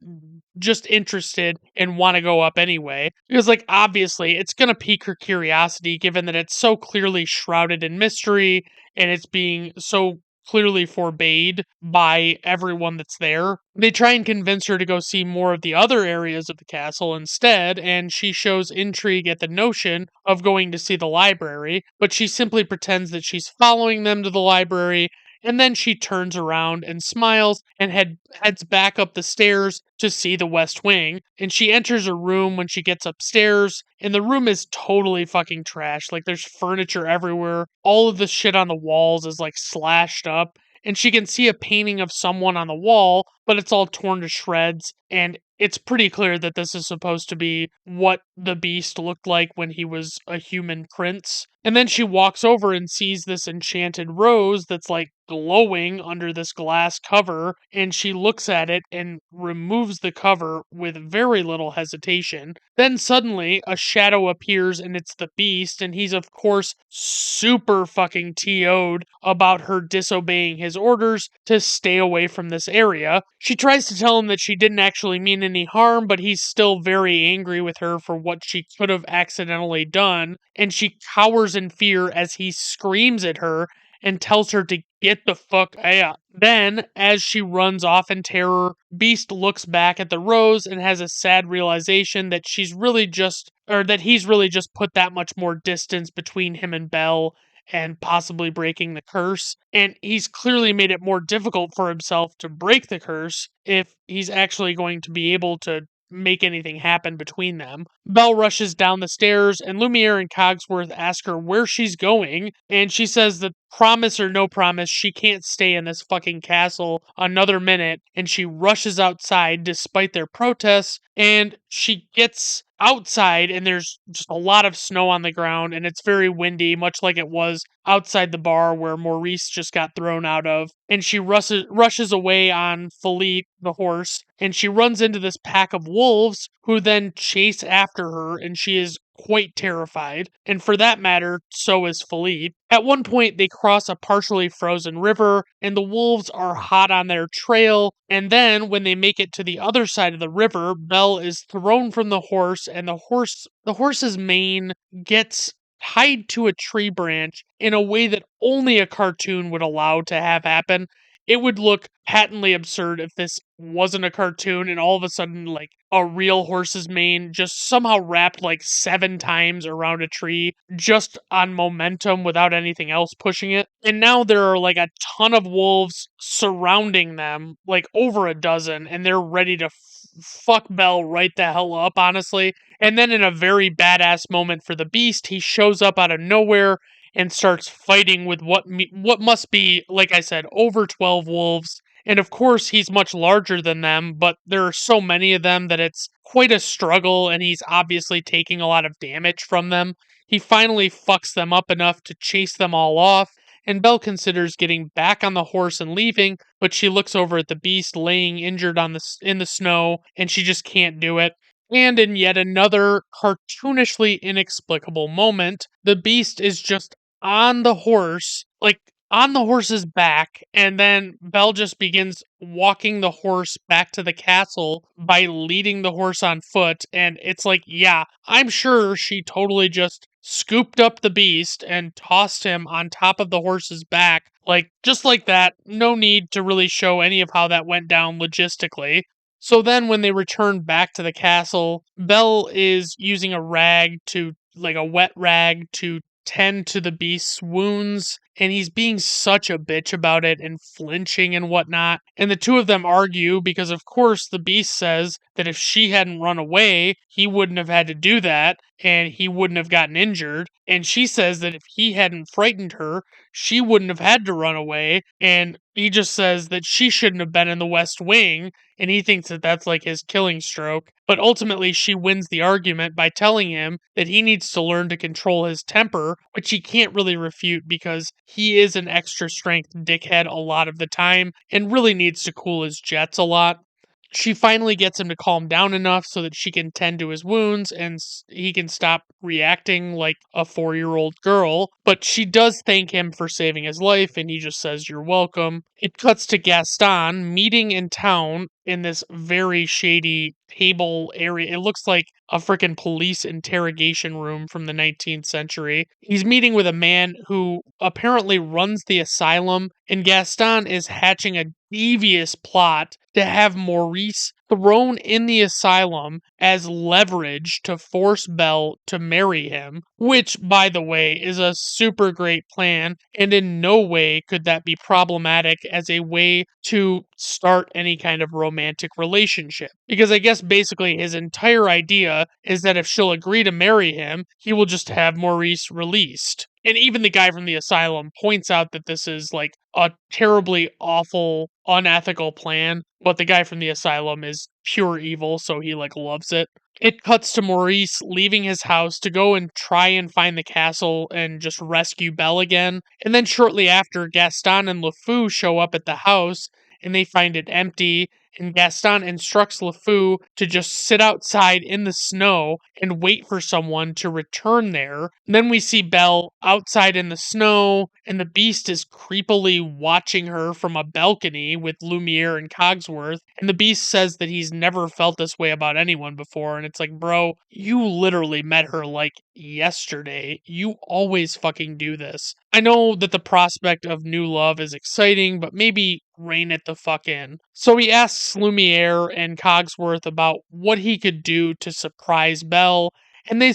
just interested and want to go up anyway. Because, like, obviously, it's going to pique her curiosity given that it's so clearly shrouded in mystery and it's being so clearly forbade by everyone that's there. They try and convince her to go see more of the other areas of the castle instead, and she shows intrigue at the notion of going to see the library, but she simply pretends that she's following them to the library, and then she turns around and smiles and heads back up the stairs to see the West Wing. And she enters a room when she gets upstairs, and the room is totally fucking trash. Like, there's furniture everywhere. All of the shit on the walls is like slashed up. And she can see a painting of someone on the wall, but it's all torn to shreds. And it's pretty clear that this is supposed to be what the Beast looked like when he was a human prince. And then she walks over and sees this enchanted rose that's like glowing under this glass cover, and she looks at it and removes the cover with very little hesitation. Then suddenly a shadow appears and it's the Beast, and he's of course super fucking TO'd about her disobeying his orders to stay away from this area. She tries to tell him that she didn't actually mean any harm, but he's still very angry with her for what she could have accidentally done, and she cowers in fear as he screams at her and tells her to get the fuck out. Then, as she runs off in terror, Beast looks back at the rose and has a sad realization that that he's really just put that much more distance between him and Belle and possibly breaking the curse. And he's clearly made it more difficult for himself to break the curse if he's actually going to be able to make anything happen between them. Belle rushes down the stairs, and Lumiere and Cogsworth ask her where she's going, and she says that promise or no promise, she can't stay in this fucking castle another minute, and she rushes outside despite their protests, and she gets outside, and there's just a lot of snow on the ground, and it's very windy, much like it was outside the bar where Maurice just got thrown out of. And she rushes away on Philippe, the horse, and she runs into this pack of wolves who then chase after her, and she is quite terrified. And for that matter, so is Philippe. At one point, they cross a partially frozen river, and the wolves are hot on their trail. And then, when they make it to the other side of the river, Belle is thrown from the horse, and the horse's mane gets tied to a tree branch in a way that only a cartoon would allow to have happen. It would look patently absurd if this wasn't a cartoon and all of a sudden, like, a real horse's mane just somehow wrapped like 7 times around a tree just on momentum without anything else pushing it. And now there are like a ton of wolves surrounding them, like over a dozen, and they're ready to fuck Belle right the hell up, honestly. And then in a very badass moment for the Beast, he shows up out of nowhere and starts fighting with what must be, like I said, over 12 wolves. And of course, he's much larger than them, but there are so many of them that it's quite a struggle, and he's obviously taking a lot of damage from them. He finally fucks them up enough to chase them all off, and Belle considers getting back on the horse and leaving, but she looks over at the beast laying injured in the snow, and she just can't do it. And in yet another cartoonishly inexplicable moment, the beast is just on the horse, like on the horse's back, and then Belle just begins walking the horse back to the castle by leading the horse on foot. And it's like, yeah, I'm sure she totally just scooped up the beast and tossed him on top of the horse's back, like just like that. No need to really show any of how that went down logistically. So then, when they return back to the castle, Belle is using like a wet rag, to tend to the beast's wounds, and he's being such a bitch about it and flinching and whatnot. And the two of them argue because, of course, the beast says that if she hadn't run away, he wouldn't have had to do that and he wouldn't have gotten injured. And she says that if he hadn't frightened her, she wouldn't have had to run away. And he just says that she shouldn't have been in the West Wing, and he thinks that that's like his killing stroke. But ultimately, she wins the argument by telling him that he needs to learn to control his temper, which he can't really refute because he is an extra strength dickhead a lot of the time and really needs to cool his jets a lot. She finally gets him to calm down enough so that she can tend to his wounds and he can stop reacting like a 4-year-old girl. But she does thank him for saving his life, and he just says, "You're welcome." It cuts to Gaston meeting in town in this very shady table area. It looks like a freaking police interrogation room from the 19th century. He's meeting with a man who apparently runs the asylum, and Gaston is hatching a devious plot to have Maurice thrown in the asylum as leverage to force Belle to marry him, which, by the way, is a super great plan, and in no way could that be problematic as a way to start any kind of romantic relationship. Because I guess basically his entire idea is that if she'll agree to marry him, he will just have Maurice released. And even the guy from the asylum points out that this is like a terribly awful, unethical plan, but the guy from the asylum is pure evil, so he like loves it. It cuts to Maurice leaving his house to go and try and find the castle and just rescue Belle again. And then shortly after, Gaston and LeFou show up at the house and they find it empty. And Gaston instructs LeFou to just sit outside in the snow and wait for someone to return there. And then we see Belle outside in the snow, and the beast is creepily watching her from a balcony with Lumiere and Cogsworth. And the beast says that he's never felt this way about anyone before. And it's like, bro, you literally met her like yesterday. You always fucking do this. I know that the prospect of new love is exciting, but maybe rein it the fuck in. So he asks Lumiere and Cogsworth about what he could do to surprise Belle, and they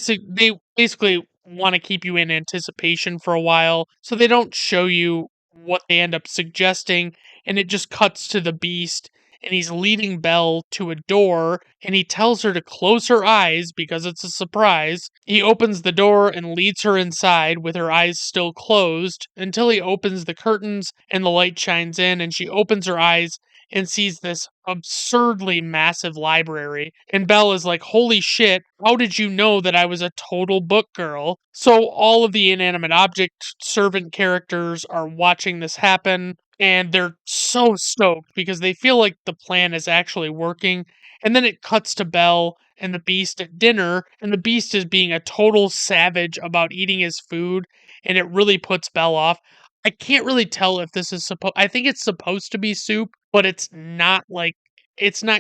basically want to keep you in anticipation for a while, so they don't show you what they end up suggesting, and it just cuts to the beast, and he's leading Belle to a door, and he tells her to close her eyes because it's a surprise. He opens the door and leads her inside with her eyes still closed until he opens the curtains and the light shines in, and she opens her eyes and sees this absurdly massive library. And Belle is like, "Holy shit, how did you know that I was a total book girl?" So all of the inanimate object servant characters are watching this happen, and they're so stoked because they feel like the plan is actually working. And then it cuts to Belle and the beast at dinner, and the beast is being a total savage about eating his food, and it really puts Belle off. I can't really tell if this is I think it's supposed to be soup, but it's not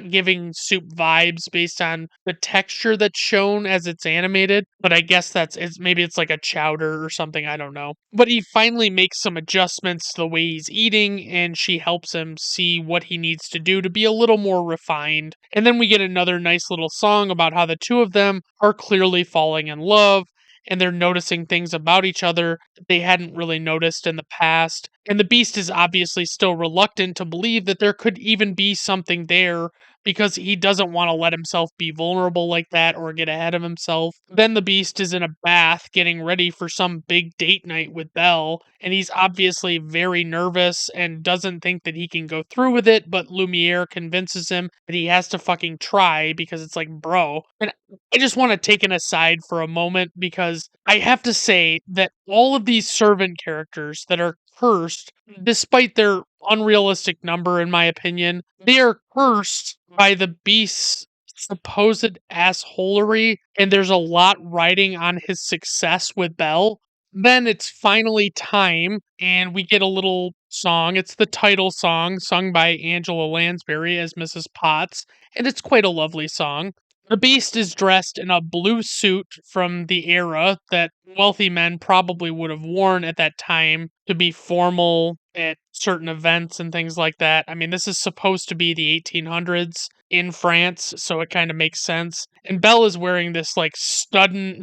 giving soup vibes based on the texture that's shown as it's animated. But I guess maybe it's like a chowder or something, I don't know. But he finally makes some adjustments to the way he's eating, and she helps him see what he needs to do to be a little more refined. And then we get another nice little song about how the two of them are clearly falling in love, and they're noticing things about each other that they hadn't really noticed in the past. And the beast is obviously still reluctant to believe that there could even be something there because he doesn't want to let himself be vulnerable like that or get ahead of himself. Then the Beast is in a bath getting ready for some big date night with Belle, and he's obviously very nervous and doesn't think that he can go through with it, but Lumiere convinces him that he has to fucking try because it's like, bro. And I just want to take an aside for a moment because I have to say that all of these servant characters that are cursed, despite their unrealistic number, in my opinion, they are cursed by the Beast's supposed assholery, and there's a lot riding on his success with Belle. Then it's finally time, and we get a little song. It's the title song sung by Angela Lansbury as Mrs. Potts, and it's quite a lovely song. The Beast is dressed in a blue suit from the era that wealthy men probably would have worn at that time to be formal at certain events and things like that. I mean, this is supposed to be the 1800s in France, so it kind of makes sense. And Belle is wearing this like stunning,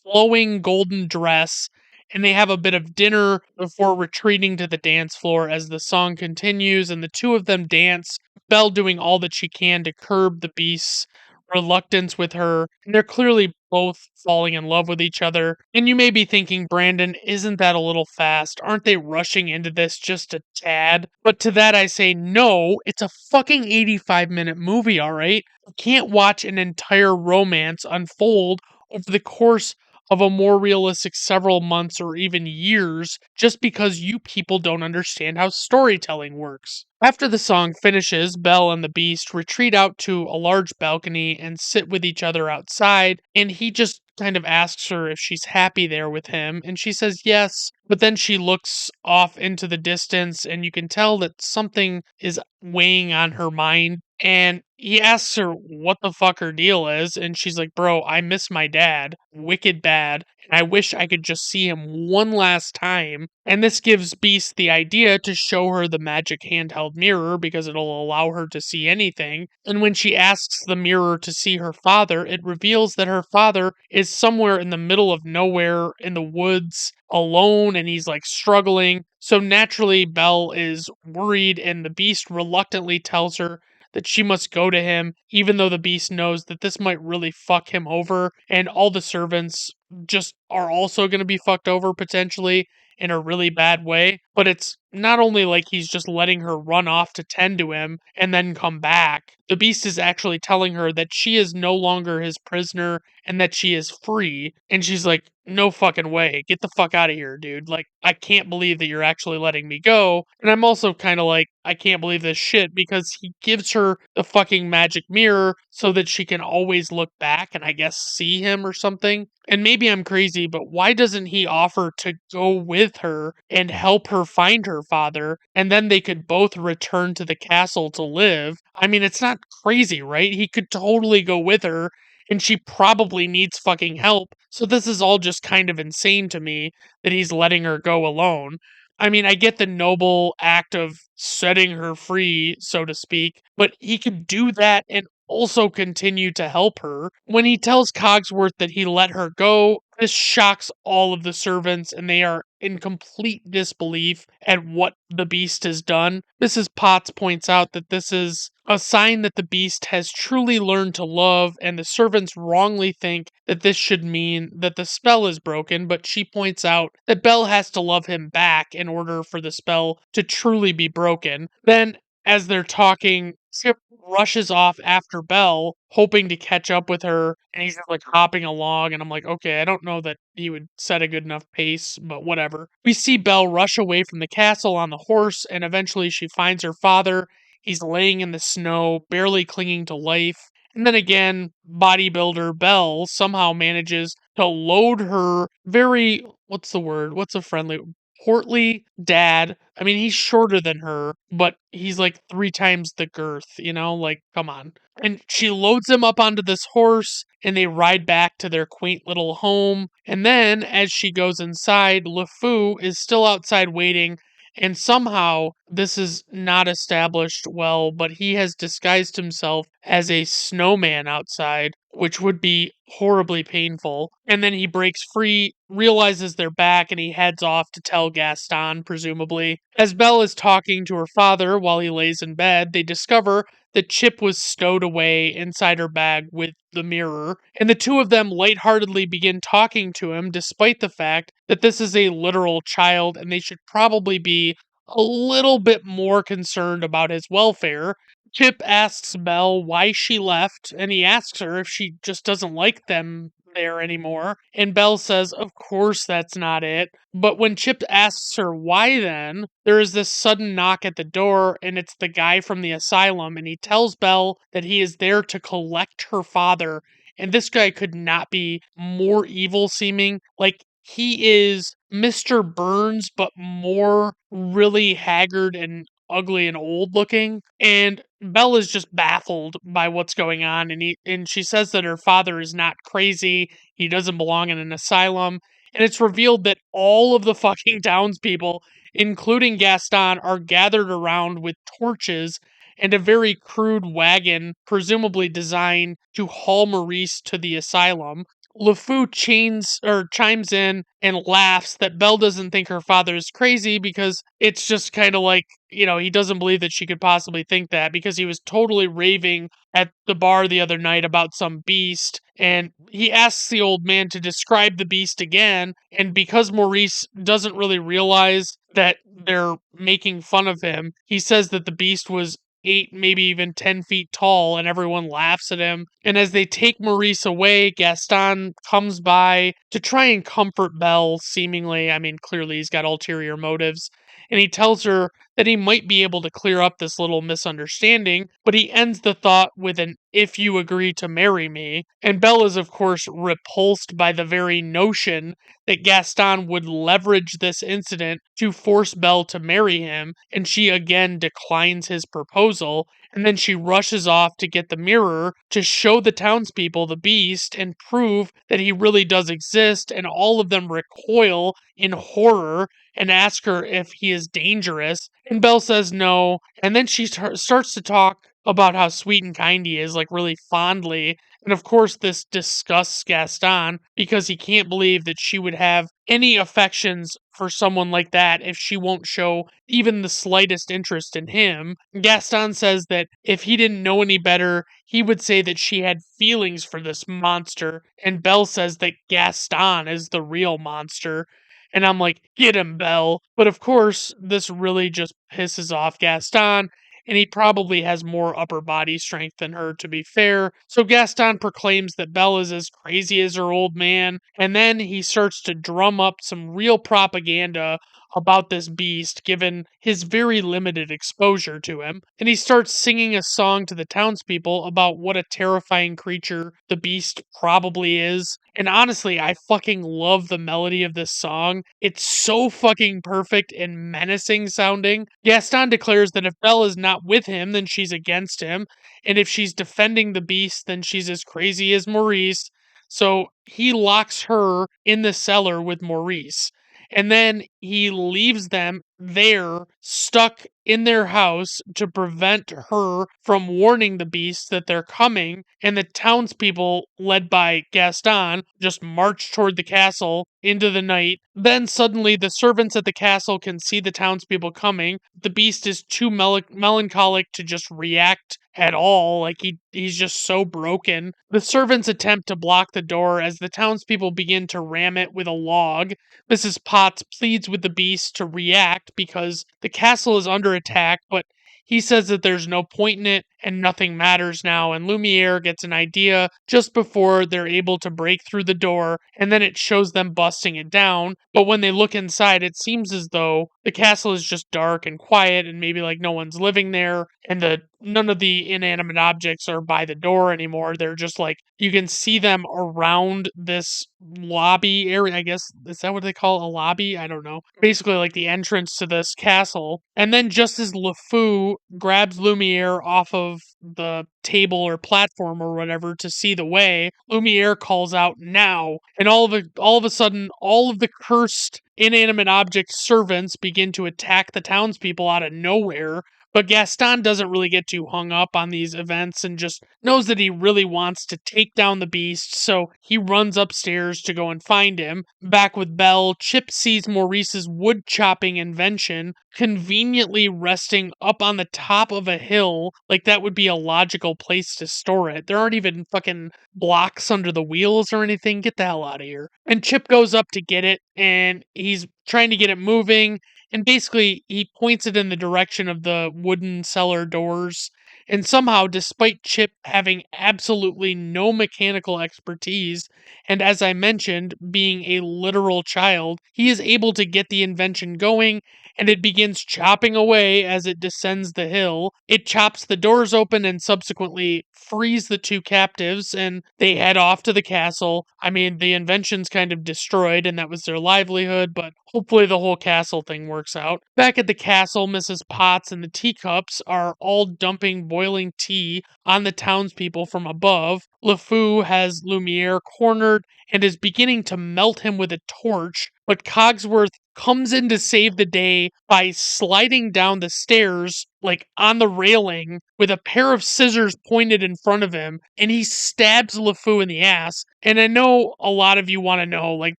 flowing golden dress, and they have a bit of dinner before retreating to the dance floor as the song continues, and the two of them dance, Belle doing all that she can to curb the Beast's reluctance with her. And they're clearly both falling in love with each other. And you may be thinking, Brandon, isn't that a little fast? Aren't they rushing into this just a tad? But to that I say, no, it's a fucking 85-minute movie, alright? You can't watch an entire romance unfold over the course of a more realistic several months or even years just because you people don't understand how storytelling works. After the song finishes, Belle and the Beast retreat out to a large balcony and sit with each other outside, and he just kind of asks her if she's happy there with him, and she says yes, but then she looks off into the distance, and you can tell that something is weighing on her mind. And he asks her what the fuck her deal is, and she's like, bro, I miss my dad. Wicked bad. And I wish I could just see him one last time. And this gives Beast the idea to show her the magic handheld mirror because it'll allow her to see anything. And when she asks the mirror to see her father, it reveals that her father is somewhere in the middle of nowhere in the woods alone, and he's like struggling. So naturally, Belle is worried, and the Beast reluctantly tells her that she must go to him, even though the Beast knows that this might really fuck him over, and all the servants just are also going to be fucked over potentially in a really bad way. But it's not only like he's just letting her run off to tend to him and then come back. The Beast is actually telling her that she is no longer his prisoner and that she is free. And she's like, no fucking way. Get the fuck out of here, dude. Like, I can't believe that you're actually letting me go. And I'm also kind of like, I can't believe this shit because he gives her the fucking magic mirror so that she can always look back and I guess see him or something. And maybe I'm crazy, but why doesn't he offer to go with her and help her find her father, and then they could both return to the castle to live? I mean, it's not crazy, right? He could totally go with her, and she probably needs fucking help. So this is all just kind of insane to me that he's letting her go alone. I mean, I get the noble act of setting her free, so to speak, but he could do that and also continue to help her. When he tells Cogsworth that he let her go, this shocks all of the servants and they are in complete disbelief at what the Beast has done. Mrs. Potts points out that this is a sign that the Beast has truly learned to love, and the servants wrongly think that this should mean that the spell is broken, but she points out that Belle has to love him back in order for the spell to truly be broken. Then, as they're talking, Chip rushes off after Belle, hoping to catch up with her, and he's just like hopping along, and I'm like, okay, I don't know that he would set a good enough pace, but whatever. We see Belle rush away from the castle on the horse, and eventually she finds her father. He's laying in the snow, barely clinging to life. And then again, bodybuilder Belle somehow manages to load her very, what's the word? What's a friendly? Portly dad. I mean, he's shorter than her, but he's like 3 times the girth, Like, come on. And she loads him up onto this horse, and they ride back to their quaint little home. And then, as she goes inside, LeFou is still outside waiting, and somehow this is not established well, but he has disguised himself as a snowman outside. which would be horribly painful. And then he breaks free, realizes they're back, and he heads off to tell Gaston, presumably. As Belle is talking to her father while he lays in bed, they discover that Chip was stowed away inside her bag with the mirror, and the two of them lightheartedly begin talking to him despite the fact that this is a literal child and they should probably be a little bit more concerned about his welfare. Chip asks Belle why she left, and he asks her if she just doesn't like them there anymore. And Belle says, of course that's not it. But when Chip asks her why then, there is this sudden knock at the door, and it's the guy from the asylum, and he tells Belle that he is there to collect her father. And this guy could not be more evil seeming. Like, he is Mr. Burns, but more really haggard and ugly and old looking. And Belle is just baffled by what's going on, and she says that her father is not crazy. He doesn't belong in an asylum. And it's revealed that all of the fucking townspeople, including Gaston, are gathered around with torches and a very crude wagon, presumably designed to haul Maurice to the asylum. LeFou chimes in and laughs that Belle doesn't think her father is crazy because it's just kind of like, he doesn't believe that she could possibly think that because he was totally raving at the bar the other night about some beast. And he asks the old man to describe the beast again. And because Maurice doesn't really realize that they're making fun of him, he says that the beast was 8, maybe even 10 feet tall, and everyone laughs at him. And as they take Maurice away, Gaston comes by to try and comfort Belle, seemingly. I mean, clearly he's got ulterior motives. And he tells her that he might be able to clear up this little misunderstanding, but he ends the thought with an "if you agree to marry me." And Belle is, of course, repulsed by the very notion that Gaston would leverage this incident to force Belle to marry him, and she again declines his proposal. And then she rushes off to get the mirror to show the townspeople the beast and prove that he really does exist, and all of them recoil in horror and ask her if he is dangerous. And Belle says no. And then she starts to talk about how sweet and kind he is, like really fondly. And of course, this disgusts Gaston because he can't believe that she would have any affections for someone like that if she won't show even the slightest interest in him. Gaston says that if he didn't know any better, he would say that she had feelings for this monster. And Belle says that Gaston is the real monster. And I'm like, get him, Belle. But of course, this really just pisses off Gaston, and he probably has more upper body strength than her, to be fair. So Gaston proclaims that Belle is as crazy as her old man, and then he starts to drum up some real propaganda about this beast, given his very limited exposure to him. And he starts singing a song to the townspeople about what a terrifying creature the beast probably is. And honestly, I fucking love the melody of this song. It's so fucking perfect and menacing sounding. Gaston declares that if Belle is not with him, then she's against him. And if she's defending the beast, then she's as crazy as Maurice. So he locks her in the cellar with Maurice. And then he leaves them there, stuck in their house, to prevent her from warning the beast that they're coming. And the townspeople, led by Gaston, just march toward the castle into the night. Then suddenly the servants at the castle can see the townspeople coming. The beast is too melancholic to just react at all. Like he's just so broken. The servants attempt to block the door as the townspeople begin to ram it with a log. Mrs. Potts pleads with the beast to react because the castle is under attack, but he says that there's no point in it and nothing matters now, and Lumiere gets an idea just before they're able to break through the door, and then it shows them busting it down. But when they look inside, it seems as though the castle is just dark and quiet and maybe like no one's living there, and none of the inanimate objects are by the door anymore. They're just like, you can see them around this lobby area. I guess, is that what they call a lobby? I don't know. Basically like the entrance to this castle. And then just as LeFou grabs Lumiere off of the table or platform or whatever to see the way, Lumiere calls out now, and all of a sudden all of the cursed inanimate object servants begin to attack the townspeople out of nowhere, But Gaston doesn't really get too hung up on these events and just knows that he really wants to take down the beast, so he runs upstairs to go and find him. Back with Belle, Chip sees Maurice's wood chopping invention conveniently resting up on the top of a hill, like that would be a logical place to store it. There aren't even fucking blocks under the wheels or anything. Get the hell out of here. And Chip goes up to get it, and he's trying to get it moving, and basically he points it in the direction of the wooden cellar doors. And somehow, despite Chip having absolutely no mechanical expertise, and as I mentioned, being a literal child, he is able to get the invention going, and it begins chopping away as it descends the hill. It chops the doors open and subsequently frees the two captives, and they head off to the castle. I mean, the invention's kind of destroyed, and that was their livelihood, but hopefully the whole castle thing works out. Back at the castle, Mrs. Potts and the teacups are all dumping boiling tea on the townspeople from above. LeFou has Lumiere cornered and is beginning to melt him with a torch, but Cogsworth comes in to save the day by sliding down the stairs, like on the railing, with a pair of scissors pointed in front of him, and he stabs LeFou in the ass. And I know a lot of you want to know, like,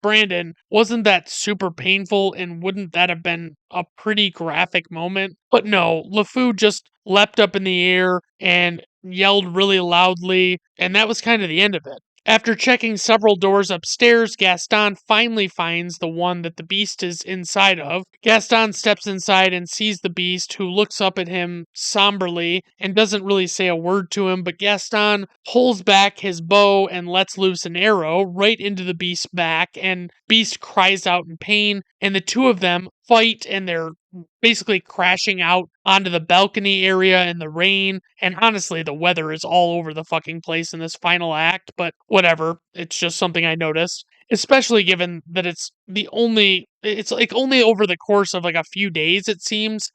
Brandon, wasn't that super painful, and wouldn't that have been a pretty graphic moment? But no, LeFou just leapt up in the air and yelled really loudly, and that was kind of the end of it. After checking several doors upstairs, Gaston finally finds the one that the beast is inside of. Gaston steps inside and sees the beast, who looks up at him somberly and doesn't really say a word to him, but Gaston pulls back his bow and lets loose an arrow right into the beast's back, and Beast cries out in pain, and the two of them fight, and they're basically crashing out onto the balcony area in the rain. And honestly, the weather is all over the fucking place in this final act, but whatever. It's just something I noticed, especially given that it's like only over the course of like a few days, it seems.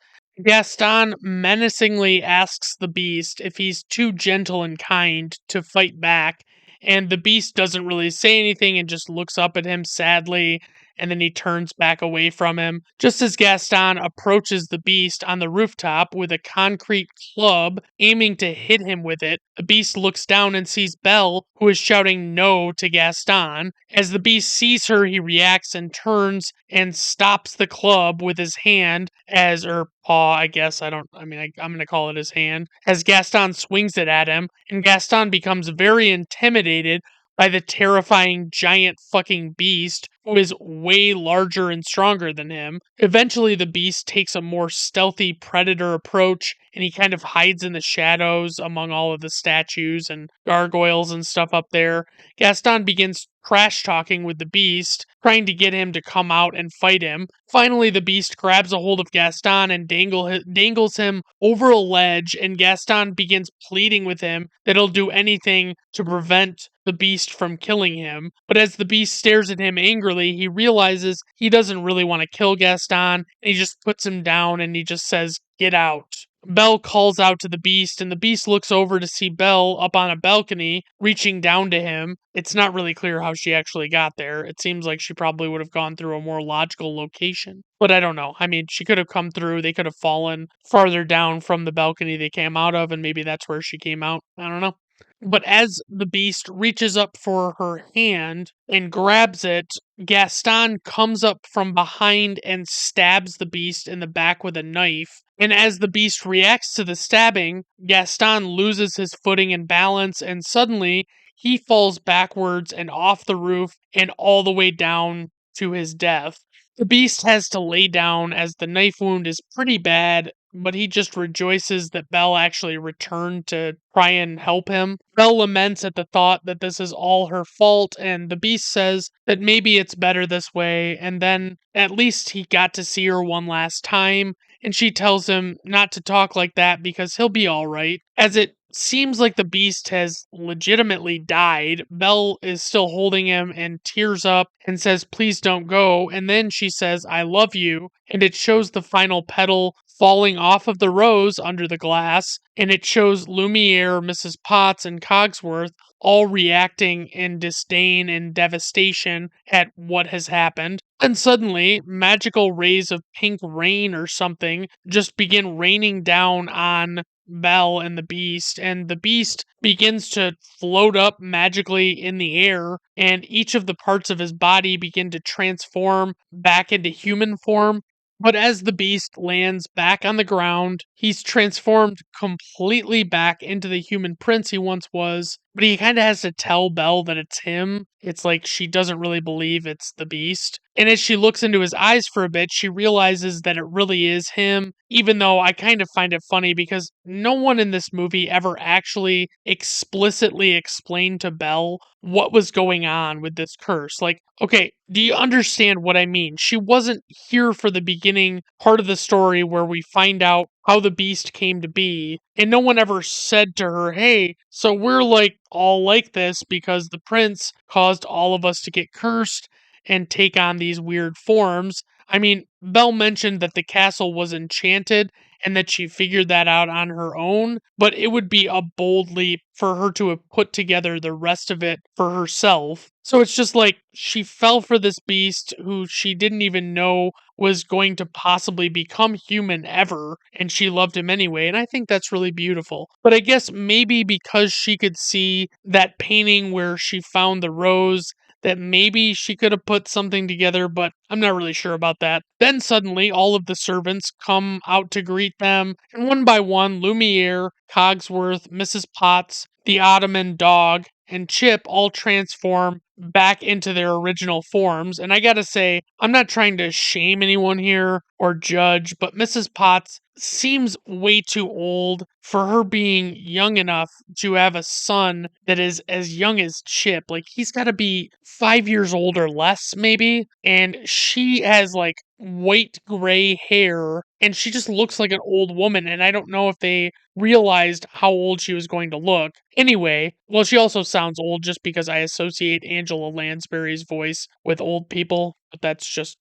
Gaston menacingly asks the beast if he's too gentle and kind to fight back, and the beast doesn't really say anything and just looks up at him sadly, and then he turns back away from him. Just as Gaston approaches the beast on the rooftop with a concrete club, aiming to hit him with it, the beast looks down and sees Belle, who is shouting no to Gaston. As the beast sees her, he reacts and turns and stops the club with his hand, or paw, I guess. I'm gonna call it his hand, as Gaston swings it at him, and Gaston becomes very intimidated by the terrifying giant fucking beast, who is way larger and stronger than him. Eventually, the beast takes a more stealthy predator approach, and he kind of hides in the shadows among all of the statues and gargoyles and stuff up there. Gaston begins trash talking with the beast, trying to get him to come out and fight him. Finally, the beast grabs a hold of Gaston and dangles him over a ledge, and Gaston begins pleading with him that he'll do anything to prevent the beast from killing him. But as the beast stares at him angrily, he realizes he doesn't really want to kill Gaston, and he just puts him down and he just says, "Get out." Belle calls out to the beast, and the beast looks over to see Belle up on a balcony, reaching down to him. It's not really clear how she actually got there. It seems like she probably would have gone through a more logical location. But I don't know. I mean, she could have come through, they could have fallen farther down from the balcony they came out of, and maybe that's where she came out. I don't know. But as the beast reaches up for her hand and grabs it, Gaston comes up from behind and stabs the beast in the back with a knife. And as the beast reacts to the stabbing, Gaston loses his footing and balance, and suddenly he falls backwards and off the roof and all the way down to his death. The beast has to lay down as the knife wound is pretty bad, but he just rejoices that Belle actually returned to try and help him. Belle laments at the thought that this is all her fault, and the beast says that maybe it's better this way, and then at least he got to see her one last time, and she tells him not to talk like that because he'll be alright. As it seems like the beast has legitimately died, Belle is still holding him and tears up and says, "Please don't go." And then she says, "I love you." And it shows the final petal falling off of the rose under the glass. And it shows Lumiere, Mrs. Potts, and Cogsworth all reacting in disdain and devastation at what has happened. And suddenly, magical rays of pink rain or something just begin raining down on Belle and the beast begins to float up magically in the air, and each of the parts of his body begin to transform back into human form. But as the beast lands back on the ground, he's transformed completely back into the human prince he once was. But he kind of has to tell Belle that it's him. It's like she doesn't really believe it's the beast. And as she looks into his eyes for a bit, she realizes that it really is him, even though I kind of find it funny because no one in this movie ever actually explicitly explained to Belle what was going on with this curse. Like, okay, do you understand what I mean? She wasn't here for the beginning part of the story where we find out how the beast came to be, and no one ever said to her, hey, so we're like all like this because the prince caused all of us to get cursed and take on these weird forms. I mean, Belle mentioned that the castle was enchanted and that she figured that out on her own, but it would be a bold leap for her to have put together the rest of it for herself. So it's just like she fell for this beast who she didn't even know was going to possibly become human ever, and she loved him anyway, and I think that's really beautiful. But I guess maybe because she could see that painting where she found the rose, that maybe she could have put something together, but I'm not really sure about that. Then suddenly, all of the servants come out to greet them, and one by one, Lumiere, Cogsworth, Mrs. Potts, the Ottoman dog, and Chip all transform back into their original forms. And I gotta say, I'm not trying to shame anyone here or judge, but Mrs. Potts seems way too old for her being young enough to have a son that is as young as Chip. Like, he's gotta be 5 years old or less, maybe. And she has like white gray hair and she just looks like an old woman. And I don't know if they realized how old she was going to look. Anyway, well, she also sounds old just because I associate Angela Lansbury's voice with old people, but that's just,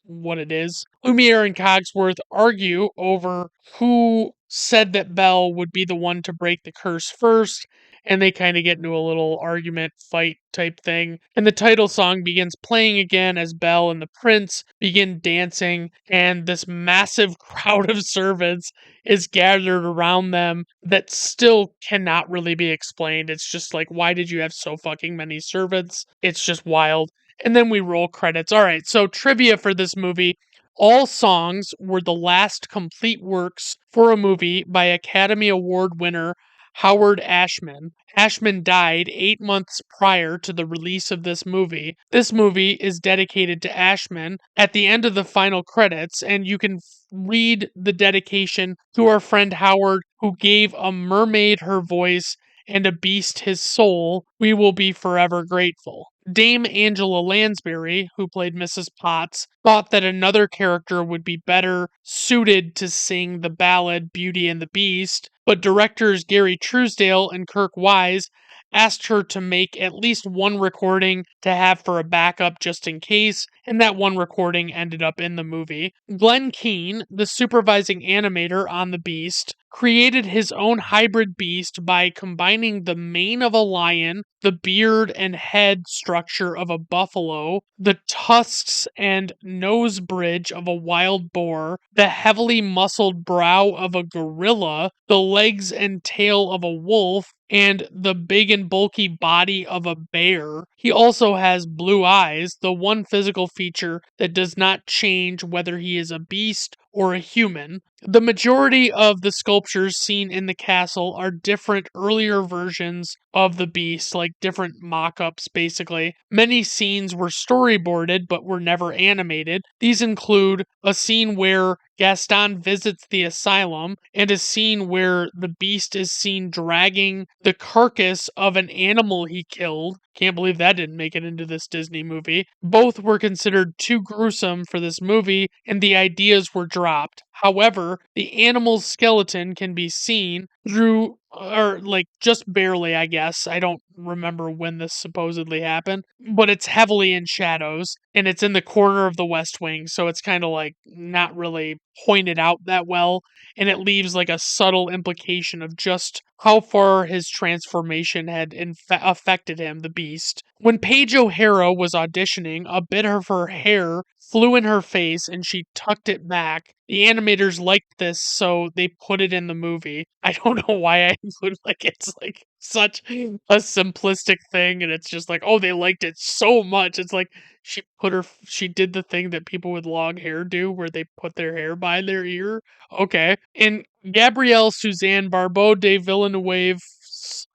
what it is. Lumiere and Cogsworth argue over who said that Belle would be the one to break the curse first, and they kind of get into a little argument fight type thing. And the title song begins playing again as Belle and the prince begin dancing, and this massive crowd of servants is gathered around them that still cannot really be explained. It's just like, why did you have so fucking many servants? It's just wild. And then we roll credits. All right, so trivia for this movie. All songs were the last complete works for a movie by Academy Award winner Howard Ashman. Ashman died 8 months prior to the release of this movie. This movie is dedicated to Ashman at the end of the final credits, and you can read the dedication to our friend Howard, who gave a mermaid her voice and a beast his soul. We will be forever grateful. Dame Angela Lansbury, who played Mrs. Potts, thought that another character would be better suited to sing the ballad Beauty and the Beast, but directors Gary Truesdale and Kirk Wise asked her to make at least one recording to have for a backup just in case, and that one recording ended up in the movie. Glenn Keane, the supervising animator on The Beast, created his own hybrid beast by combining the mane of a lion, the beard and head structure of a buffalo, the tusks and nose bridge of a wild boar, the heavily muscled brow of a gorilla, the legs and tail of a wolf, and the big and bulky body of a bear. He also has blue eyes, the one physical feature that does not change whether he is a beast or a human. The majority of the sculptures seen in the castle are different earlier versions of the beast, like different mock ups basically. Many scenes were storyboarded but were never animated. These include a scene where Gaston visits the asylum and a scene where the beast is seen dragging the carcass of an animal he killed. Can't believe that didn't make it into this Disney movie. Both were considered too gruesome for this movie, and the ideas were dropped. However, the animal's skeleton can be seen through, or like just barely, I guess. I don't remember when this supposedly happened, but it's heavily in shadows and it's in the corner of the West Wing. So it's kind of like not really pointed out that well. And it leaves like a subtle implication of just how far his transformation had affected him, the beast. When Paige O'Hara was auditioning, a bit of her hair flew in her face and she tucked it back. The animators liked this, so they put it in the movie. I don't know why I included like it's like such a simplistic thing, and it's just like, oh, they liked it so much. It's like she did the thing that people with long hair do, where they put their hair by their ear. Okay, and Gabrielle Suzanne Barbeau de Villeneuve,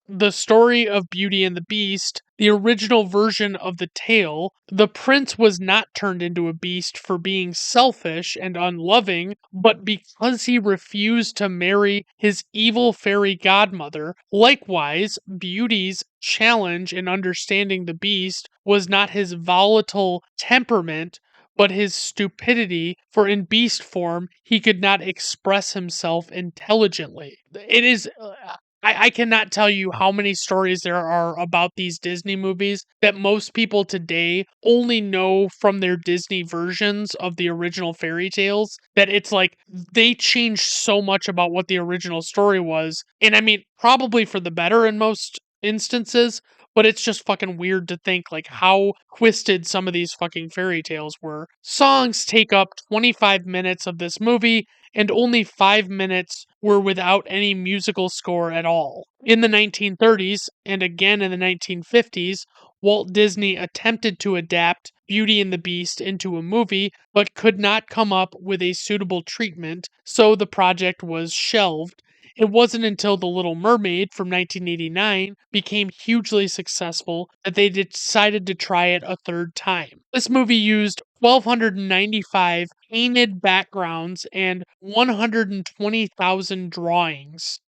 The Story of Beauty and the Beast, the original version of the tale, the prince was not turned into a beast for being selfish and unloving, but because he refused to marry his evil fairy godmother. Likewise, Beauty's challenge in understanding the beast was not his volatile temperament, but his stupidity, for in beast form he could not express himself intelligently. It is. I cannot tell you how many stories there are about these Disney movies that most people today only know from their Disney versions of the original fairy tales. That it's like they changed so much about what the original story was. And I mean, probably for the better in most instances, but it's just fucking weird to think like how twisted some of these fucking fairy tales were. Songs take up 25 minutes of this movie, and only 5 minutes were without any musical score at all. In the 1930s, and again in the 1950s, Walt Disney attempted to adapt Beauty and the Beast into a movie, but could not come up with a suitable treatment, so the project was shelved. It wasn't until The Little Mermaid from 1989 became hugely successful that they decided to try it a third time. This movie used 1,295 painted backgrounds and 120,000 drawings.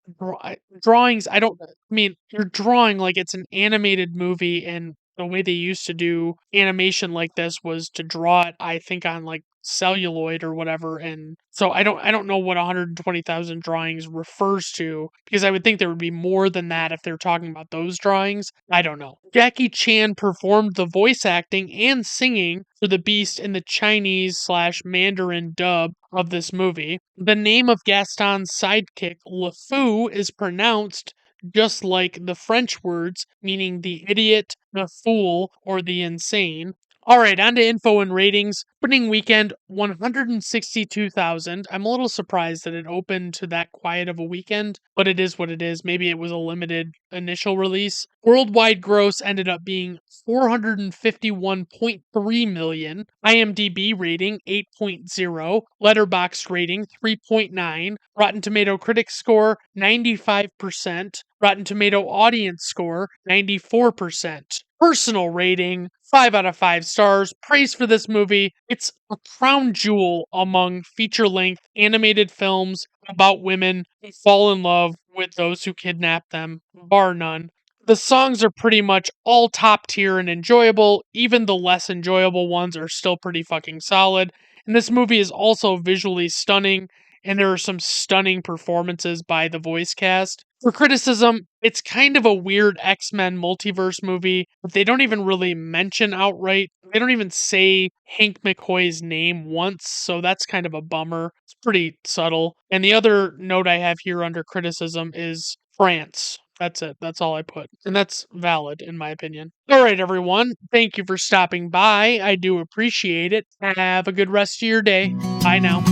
Drawings, I mean, you're drawing like it's an animated movie, and the way they used to do animation like this was to draw it, I think, on like celluloid or whatever. And so I don't know what 120,000 drawings refers to, because I would think there would be more than that if they're talking about those drawings. I don't know. Jackie Chan performed the voice acting and singing for the Beast in the Chinese/Mandarin dub of this movie. The name of Gaston's sidekick, LeFou, is pronounced just like the French words meaning the idiot, the fool, or the insane. All right, on to info and ratings. Opening weekend, 162,000. I'm a little surprised that it opened to that quiet of a weekend, but it is what it is. Maybe it was a limited initial release. Worldwide gross ended up being 451.3 million. IMDb rating 8.0. Letterboxd rating 3.9. Rotten Tomato Critics score 95%. Rotten Tomato Audience score 94%. Personal rating 5 out of 5 stars. Praise for this movie. It's a crown jewel among feature length animated films about women who fall in love with those who kidnap them, bar none. The songs are pretty much all top tier and enjoyable. Even the less enjoyable ones are still pretty fucking solid. And this movie is also visually stunning, and there are some stunning performances by the voice cast. For criticism, it's kind of a weird X-Men multiverse movie, but they don't even really mention outright. They don't even say Hank McCoy's name once, so that's kind of a bummer. It's pretty subtle. And the other note I have here under criticism is France. That's it. That's all I put. And that's valid, in my opinion. All right, everyone. Thank you for stopping by. I do appreciate it. Have a good rest of your day. Bye now.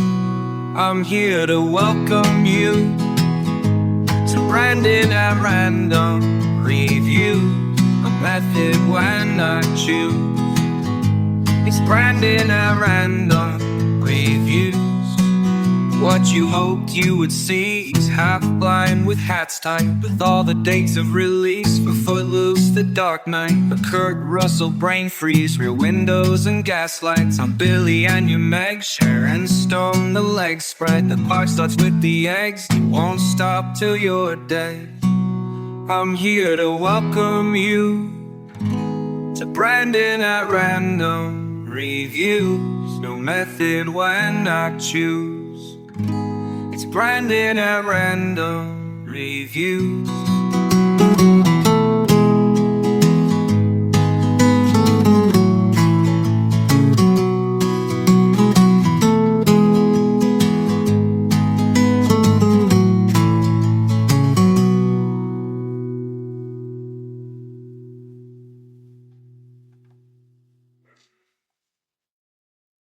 I'm here to welcome you to Brandon at Random Review, a method when I choose. It's Brandon at Random Reviews. What you hoped you would see is half blind with hats tied, with all the dates of release for Footloose, The Dark Knight, a Kurt Russell brain freeze, Rear Windows and Gaslights. I'm Billy and your Meg, Sharon Stone, the leg spread. The part starts with the eggs, you won't stop till you're dead. I'm here to welcome you to Brandon at Random Reviews. No method when I choose. It's Brandon at Random Reviews.